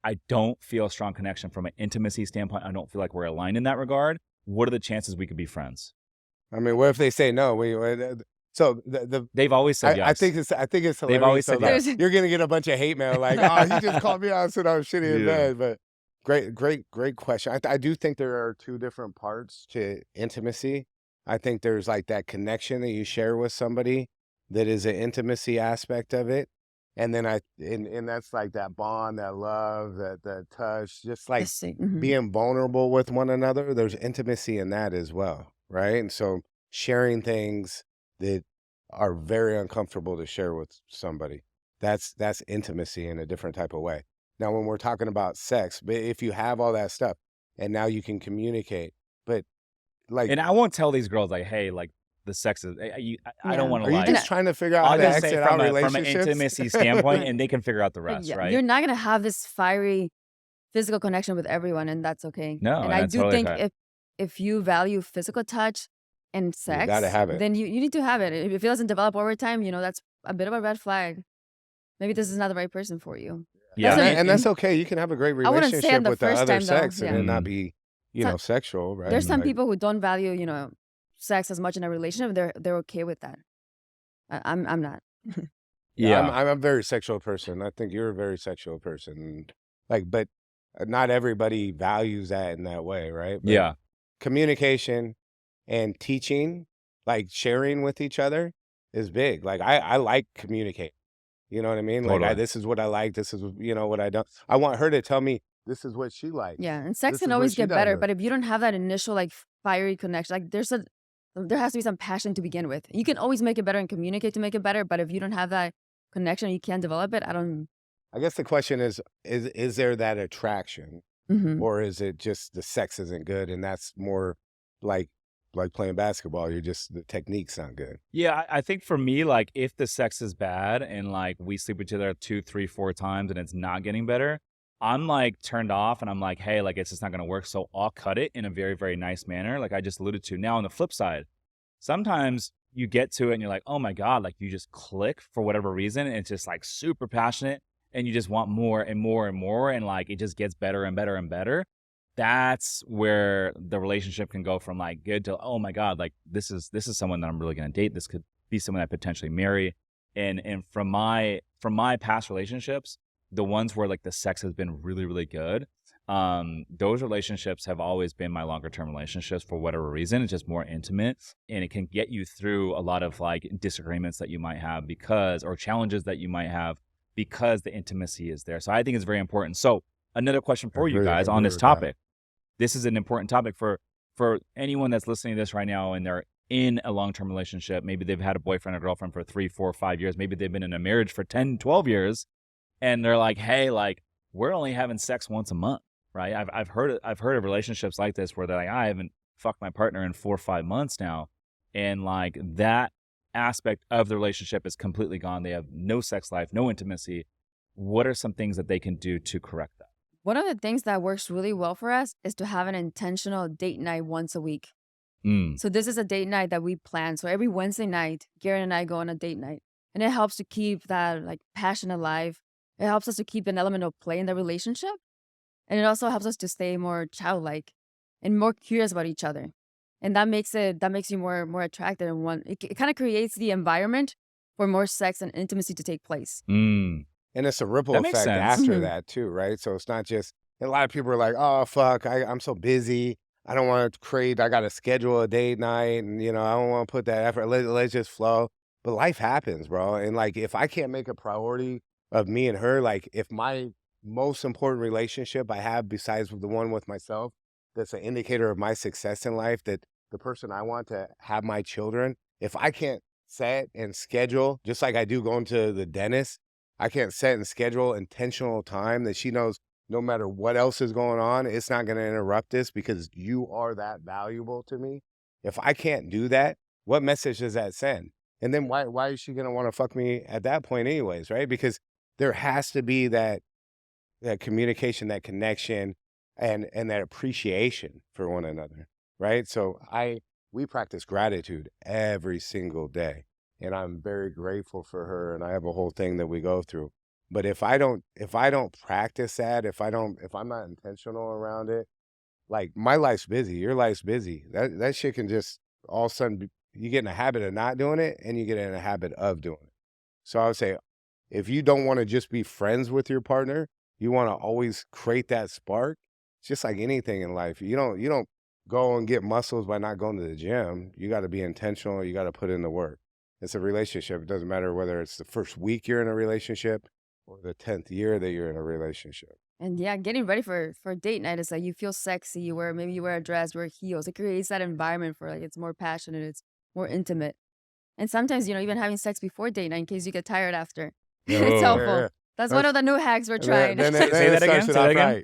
I don't feel a strong connection from an intimacy standpoint. I don't feel like we're aligned in that regard. What are the chances we could be friends? I mean, what if they say no? So the They've always said yes. I think it's They've hilarious. always So said like There's yes. you're gonna get a bunch of hate mail, like, oh, he just called me out and said I was shitty in Yeah. bed. But great question. I do think there are two different parts to intimacy. I think there's like that connection that you share with somebody that is an intimacy aspect of it. And then and that's like that bond, that love, that touch, just like Yes, mhm. being vulnerable with one another. There's intimacy in that as well, right? And so sharing things that are very uncomfortable to share with somebody, that's intimacy in a different type of way. Now, when we're talking about sex, but if you have all that stuff and now you can communicate, but like, And I won't tell these girls like, "Hey, like the sex is." I don't Yeah. want to are you like. And just trying to figure out how I'll to just say exit out from an relationships? intimacy standpoint, right. and they can figure out the rest, Yeah, right? you're not gonna have this fiery physical connection with everyone, and that's okay. No, And and I that's do totally think okay. if you value physical touch and You got to sex, have it. then you need to have it. If it doesn't develop over time, that's a bit of a red flag. Maybe this is not the right person for you. That's Yeah, what And and that's okay. You can have a great I wouldn't say on relationship the with the first other time though. sex and Yeah. it not mhm, be, So, sexual, right? there's some mhm. Like, people who don't value, sex as much in a relationship. They're okay with that. I'm not. yeah, I'm Yeah, I'm a very sexual person. I think you're a very sexual person. Like, but not everybody values that in that way, right? But yeah, communication and teaching, like sharing with each other is big. Like I like communicate. You know what I mean? Like totally. this is what I like, this is what I don't. I want her to tell me this is what she likes. Yeah, and sex This can is what always she get better, doesn't. but if you don't have that initial like fiery connection, like there has to be some passion to begin with. You can always make it better and communicate to make it better, but if you don't have that connection, you can't develop it. I don't. I guess the question is there that attraction? Hmm. Or is it just the sex isn't good and that's more like playing basketball, you're just the technique's not good. Yeah, I think for me, like if the sex is bad and like we sleep with each other 2, 3, 4 times and it's not getting better, I'm like turned off and I'm like, hey, like it's just not gonna work. So I'll cut it in a very, very nice manner, like I just alluded to. Now on the flip side, sometimes you get to it and you're like, oh my God, like you just click for whatever reason. And it's just like super passionate and you just want more and more and more. And like it just gets better and better and better. That's where the relationship can go from like good to, oh my God, like this is someone that I'm really gonna date. This could be someone I potentially marry. And from my past relationships, the ones where like the sex has been really, really good, those relationships have always been my longer term relationships for whatever reason. It's just more intimate and it can get you through a lot of like disagreements that you might have because or challenges that you might have because the intimacy is there. So I think it's very important. So another question for you I guys on agree this with that. topic. This is an important topic for anyone that's listening to this right now and they're in a long-term relationship. Maybe they've had a boyfriend or girlfriend for 3, 4, 5 years. Maybe they've been in a marriage for 10, 12 years and they're like, hey, like we're only having sex once a month, right? I've heard of relationships like this where they're like, I haven't fucked my partner in 4 or 5 months now. And like that aspect of the relationship is completely gone. They have no sex life, no intimacy. What are some things that they can do to correct that? One of the things that works really well for us is to have an intentional date night once a week. Mm, So this is a date night that we plan. So every Wednesday night, Garen and I go on a date night, and it helps to keep that like passion alive. It helps us to keep an element of play in the relationship. And it also helps us to stay more childlike and more curious about each other. And that makes you more attracted and it kind of creates the environment for more sex and intimacy to take place. mm. And it's a ripple That makes effect sense. after Hmm. that too, right? So it's not just and a lot of people are like, "Oh, fuck, I'm so busy. I don't want to create. I got to schedule a date night, and I don't want to put that effort. Let's just flow." But life happens, bro. And like, if I can't make a priority of me and her, like, if my most important relationship I have besides the one with myself, that's an indicator of my success in life, that the person I want to have my children, if I can't set and schedule, just like I do going to the dentist I can't set and schedule intentional time that she knows no matter what else is going on, it's not going to interrupt this because you are that valuable to me. If I can't do that, what message does that send? And then why is she going to want to fuck me at that point anyways, right? Because there has to be that communication, that connection and that appreciation for one another, right? So we practice gratitude every single day and I'm very grateful for her and I have a whole thing that we go through. But if I don't practice that, if I'm not intentional around it, like my life's busy, your life's busy. That shit can just all of a sudden you get in a habit of not doing it and you get in a habit of doing it. So I would say if you don't want to just be friends with your partner, you want to always create that spark. It's just like anything in life. You don't go and get muscles by not going to the gym. You got to be intentional. You got to put in the work. It's a relationship. It doesn't matter whether it's the first week you're in a relationship or the 10th year that you're in a relationship. And yeah, getting ready for date night is like you feel sexy, maybe you wear a dress, wear heels. It creates that environment for like it's more passionate, it's more intimate. And sometimes, even having sex before date night in case you get tired after. It's Oh, Yeah, helpful. yeah. That's one of the new hacks we're And then, trying. then, say, it- say then it that again. starts it Say that off again.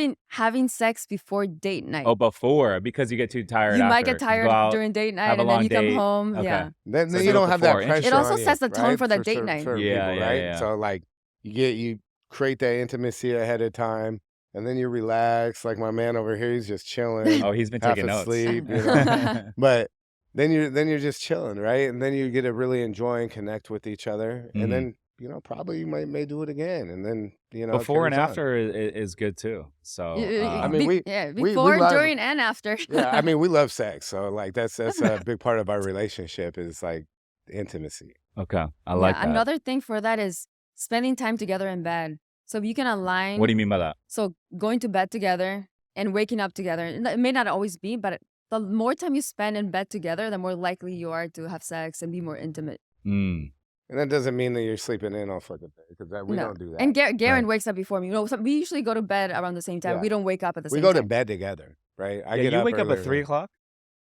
right. having sex before date night. Oh, before because you get too tired You after. might get 'Cause you tired go out, during date night have a and then long you come date. home. Okay. Yeah. Then, So then do you it don't have that before. pressure It also on you, sets the tone right? for the date night. certain Yeah, people, yeah, right? yeah. So like you create that intimacy ahead of time, and then you relax. Like my man over here, he's just chilling, Oh, he's been half taking notes. asleep, But then you're just chilling, right? And then you get to really enjoy and connect with each other, and Mhm. then probably you may do it again, and then it Before and carries on. after is good too. So I mean, we Before, love. during, and after. Yeah, I mean, we love sex, so like that's a big part of our relationship is like intimacy. okay, I like that. Another thing for that is spending time together in bed. So if you can What do align, you mean by that? so going to bed together and waking up together. It may not always be, but the more time you spend in bed together, the more likely you are to have sex and be more intimate. Mm. And that doesn't mean that you're sleeping in all fucking day because we No. don't do that. And Garen Right. wakes up before me. So we usually go to bed around the same time. Yeah. We don't wake up at the We same go to time. bed together, right? I Yeah, get you up wake up at earlier 3 than- o'clock.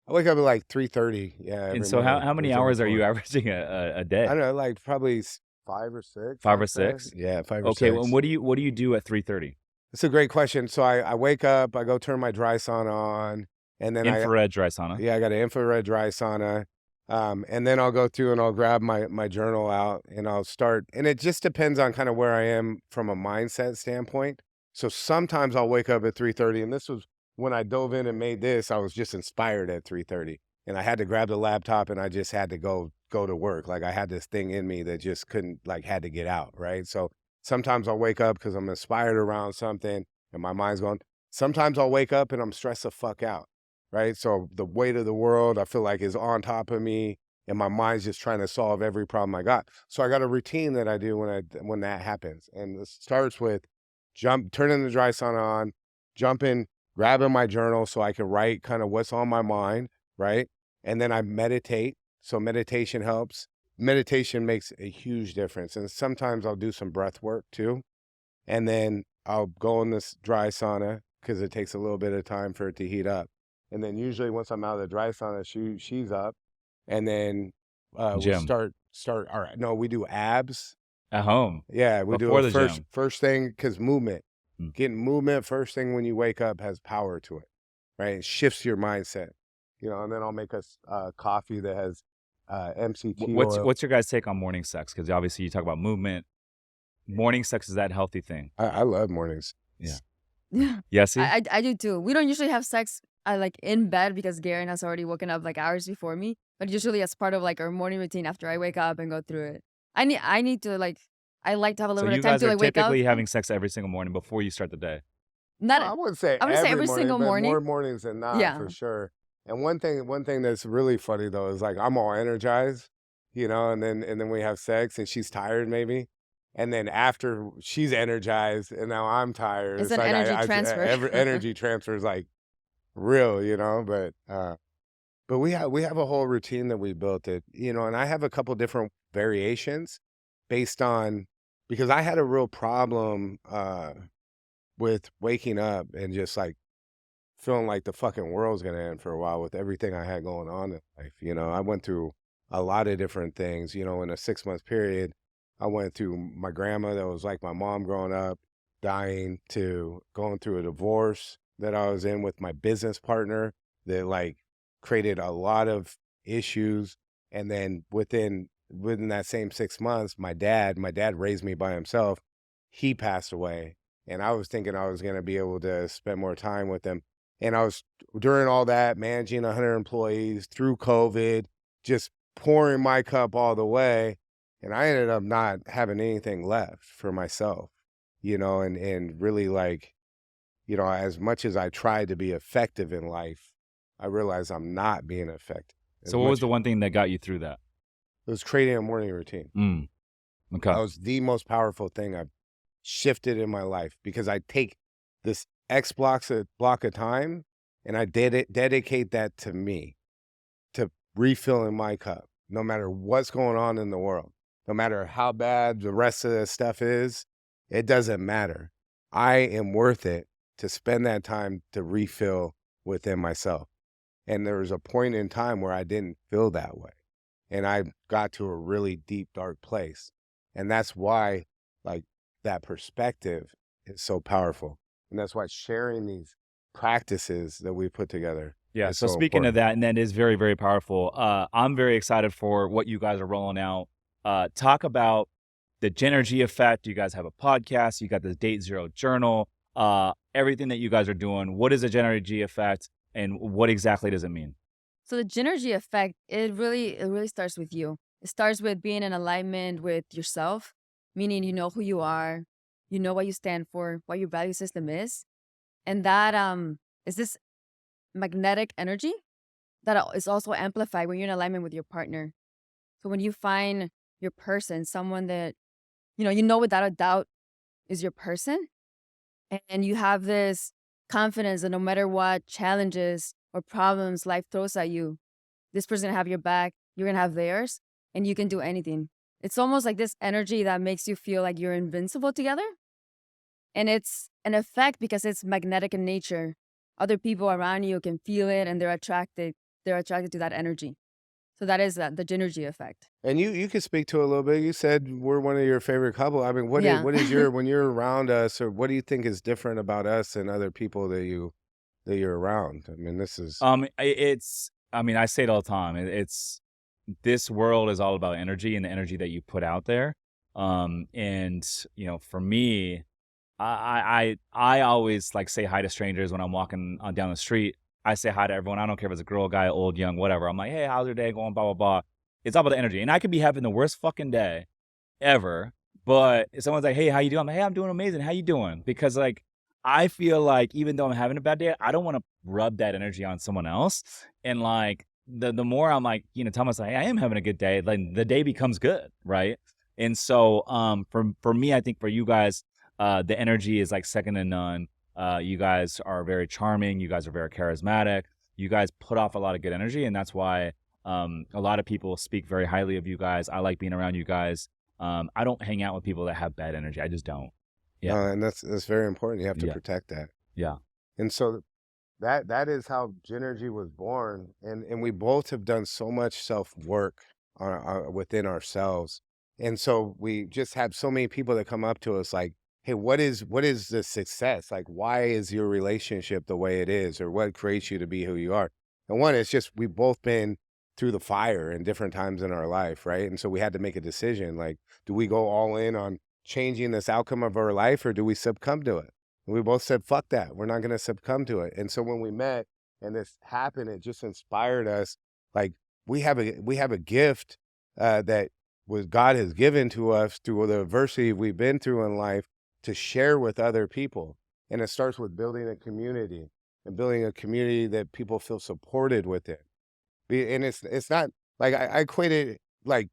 I wake up at like 3:30. Yeah. And every so morning, how many or hours are you 4. averaging a day? I don't know, like probably 5 or 6. 5 or I'd say. 6? Yeah, 5 or Okay, 6. well, what do you do at 3:30? It's a great question. So I wake up, I go turn my dry sauna on, and then Infrared dry sauna. I got an infrared dry sauna. And then I'll go through and I'll grab my journal out and I'll start. And it just depends on kind of where I am from a mindset standpoint. So sometimes I'll wake up at 3:30. And this was when I dove in and made this, I was just inspired at 3:30. And I had to grab the laptop and I just had to go to work. Like I had this thing in me that just couldn't, like, had to get out. Right. So sometimes I'll wake up because I'm inspired around something and my mind's going. Sometimes I'll wake up and I'm stressed the fuck out. Right. So the weight of the world, I feel like, is on top of me and my mind's just trying to solve every problem I got. So I got a routine that I do when that happens. And it starts with turning the dry sauna on, jumping, grabbing my journal so I can write kind of what's on my mind. Right. And then I meditate. So meditation helps. Meditation makes a huge difference. And sometimes I'll do some breath work too. And then I'll go in this dry sauna because it takes a little bit of time for it to heat up. And then usually once I'm out of the dry sauna, she's up. And then we Gym. start. All right. No, we do abs. At home. Yeah, we Before do the it gym. first thing because movement. Mm. Getting movement first thing when you wake up has power to it, right? It shifts your mindset, and then I'll make us coffee that has MCT oil. What's your guys' take on morning sex? Because obviously you talk about movement. Morning sex, is that a healthy thing? I love mornings. Yeah. Yeah. Yes. I do too. We don't usually have sex like in bed because Garen has already woken up like hours before me. But usually as part of like our morning routine after I wake up and go through it. I need to like I like to have a So little bit you of time guys to are like wake up. typically having sex every single morning before you start the day. Not I wouldn't say I would say every morning, single but morning. more mornings than not, Yeah. for sure. And one thing that's really funny though is like I'm all energized, and then we have sex and she's tired maybe. And then after she's energized and now I'm tired. It's an like energy transfer. Energy transfer is like real, but we have a whole routine that we built it, and I have a couple different variations based on because I had a real problem with waking up and just like feeling like the fucking world's gonna end for a while with everything I had going on in life. I went through a lot of different things, in a 6-month period. I went through my grandma that was like my mom growing up, dying, to going through a divorce that I was in with my business partner that like created a lot of issues. And then within that same 6 months, my dad raised me by himself. He passed away. And I was thinking I was going to be able to spend more time with him. And I was, during all that, managing 100 employees through COVID, just pouring my cup all the way. And I ended up not having anything left for myself, and really like, as much as I tried to be effective in life, I realized I'm not being effective. So what was the one thing that got you through that? It was creating a morning routine. Okay. That was the most powerful thing I've shifted in my life because I take this block of time and I dedicate that to me, to refilling my cup, no matter what's going on in the world, no matter how bad the rest of the stuff is, it doesn't matter. I am worth it to spend that time to refill within myself. And there was a point in time where I didn't feel that way. And I got to a really deep, dark place. And that's why, like, that perspective is so powerful. And that's why sharing these practices that we put together Yeah. is So so speaking of important. that, and that is very, very powerful. I'm very excited for what you guys are rolling out. Talk about the Genergy effect. You guys have a podcast. You got the Date Zero journal. Everything that you guys are doing. What is the Genergy effect, and what exactly does it mean? So the Genergy effect, it really starts with you. It starts with being in alignment with yourself, meaning you know who you are, you know what you stand for, what your value system is. And that is this magnetic energy that is also amplified when you're in alignment with your partner. So when you find your person, someone that you know without a doubt is your person, and you have this confidence that no matter what challenges or problems life throws at you, this person's gonna have your back, you're gonna have theirs, and you can do anything. It's almost like this energy that makes you feel like you're invincible together. And it's an effect because it's magnetic in nature. Other people around you can feel it and they're attracted to that energy. So that is the Genergy effect. And you could speak to it a little bit. You said we're one of your favorite couple. I mean, Yeah. what is your when you're around us, or what do you think is different about us and other people that you're around? I mean, this is It's. I mean, I say it all the time. It's this world is all about energy and the energy that you put out there. And for me, I always like say hi to strangers when I'm walking on down the street. I say hi to everyone. I don't care if it's a girl, guy, old, young, whatever. I'm like, hey, how's your day going? Blah blah blah. It's all about the energy, and I could be having the worst fucking day ever, but if someone's like, hey, how you doing? I'm like, hey, I'm doing amazing. How you doing? Because like I feel like even though I'm having a bad day, I don't want to rub that energy on someone else. And like the more I'm like, tell myself, hey, I am having a good day, like the day becomes good, right? And so for me, I think for you guys, the energy is like second to none. You guys are very charming. You guys are very charismatic. You guys put off a lot of good energy, and that's why a lot of people speak very highly of you guys. I like being around you guys. I don't hang out with people that have bad energy. I just don't. Yeah. no, and that's very important. You have to Yeah. protect that. Yeah. And so that is how Genergy was born, and we both have done so much self work within ourselves, and so we just have so many people that come up to us like, "Hey, what is the success? Like, why is your relationship the way it is, or what creates you to be who you are?" And one, it's just we've both been through the fire in different times in our life, right? And so we had to make a decision, like, do we go all in on changing this outcome of our life, or do we succumb to it? And we both said, fuck that. We're not going to succumb to it. And so when we met and this happened, it just inspired us. Like we have a gift that was God has given to us through the adversity we've been through in life to share with other people. And it starts with building a community and building a community that people feel supported within. And it's not like I equated like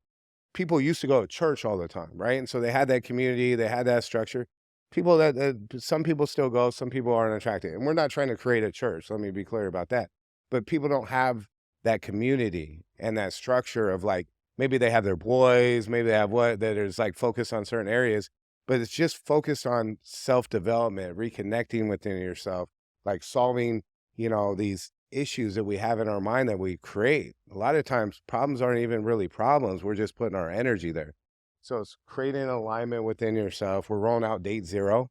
people used to go to church all the time, right? And so they had that community, they had that structure. People that some people still go, some people aren't attracted. And we're not trying to create a church. Let me be clear about that. But people don't have that community and that structure of like maybe they have their boys, maybe they have what that is like focused on certain areas, but it's just focused on self-development, reconnecting within yourself, like solving, these issues that we have in our mind that we create. A lot of times problems aren't even really problems. We're just putting our energy there. So it's creating alignment within yourself. We're rolling out Date Zero.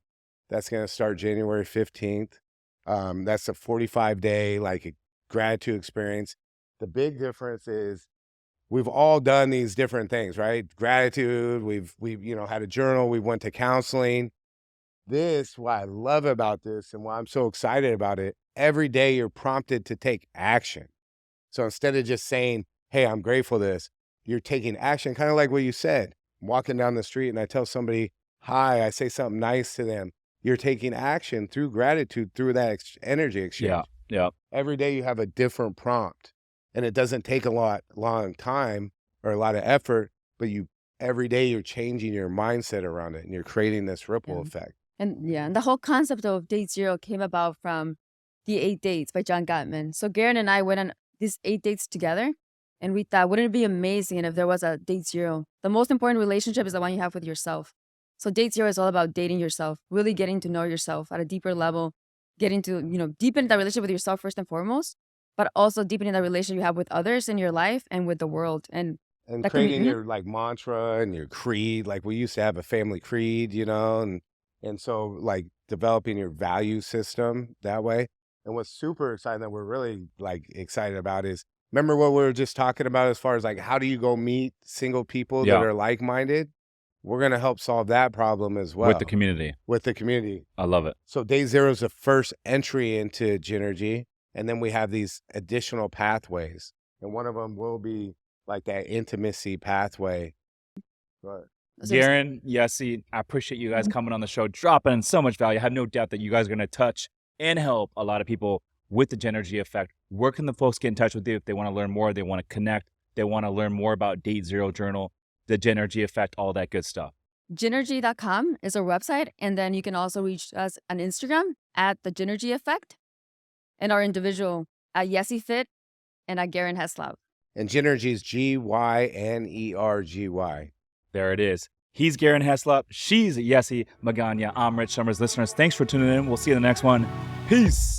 That's going to start January 15th. That's a 45-day like gratitude experience. The big difference is we've all done these different things, right? Gratitude, we've had a journal, we went to counseling. This, what I love about this and why I'm so excited about it, every day you're prompted to take action. So instead of just saying, hey, I'm grateful for this, you're taking action, kind of like what you said. I'm walking down the street and I tell somebody, hi, I say something nice to them. You're taking action through gratitude, through that energy Yeah. exchange. Yeah. Every day you have a different prompt and it doesn't take long time or a lot of effort, but every day you're changing your mindset around it and you're creating this ripple Yeah. effect. And the whole concept of Date Zero came about from The 8 Dates by John Gottman. So Garen and I went on these 8 dates together. And we thought, wouldn't it be amazing if there was a date zero? The most important relationship is the one you have with yourself. So date zero is all about dating yourself, really getting to know yourself at a deeper level, getting to, deepen that relationship with yourself first and foremost, but also deepening that relationship you have with others in your life and with the world. And And that can be creating your like mantra and your creed. Like we used to have a family creed, and so like developing your value system that way. And what's super exciting that we're really like excited about is remember what we were just talking about as far as like how do you go meet single people that Yeah, are like-minded? We're gonna help solve that problem as with the well community. with the community. I love it. So day zero is the first entry into Ginergy, and then we have these additional pathways, and one of them will be like that intimacy pathway. But so Garin, Yesi, I appreciate you guys coming on the show, dropping so much value. I have no doubt that you guys are going to touch and help a lot of people with the Genergy effect. Where can the folks get in touch with you if they want to learn more, they want to connect, they want to learn more about Date Zero Journal, the Genergy effect, all that good stuff? Ginergy.com is our website. And then you can also reach us on Instagram at the Ginergy Effect and our individual at Yesi Fit and at Garin Heslop. and Ginergy is Gynergy. There it is. He's Garin Heslop. She's Yesi Magana. I'm Rich Summers. Listeners, thanks for tuning in. We'll see you in the next one. Peace.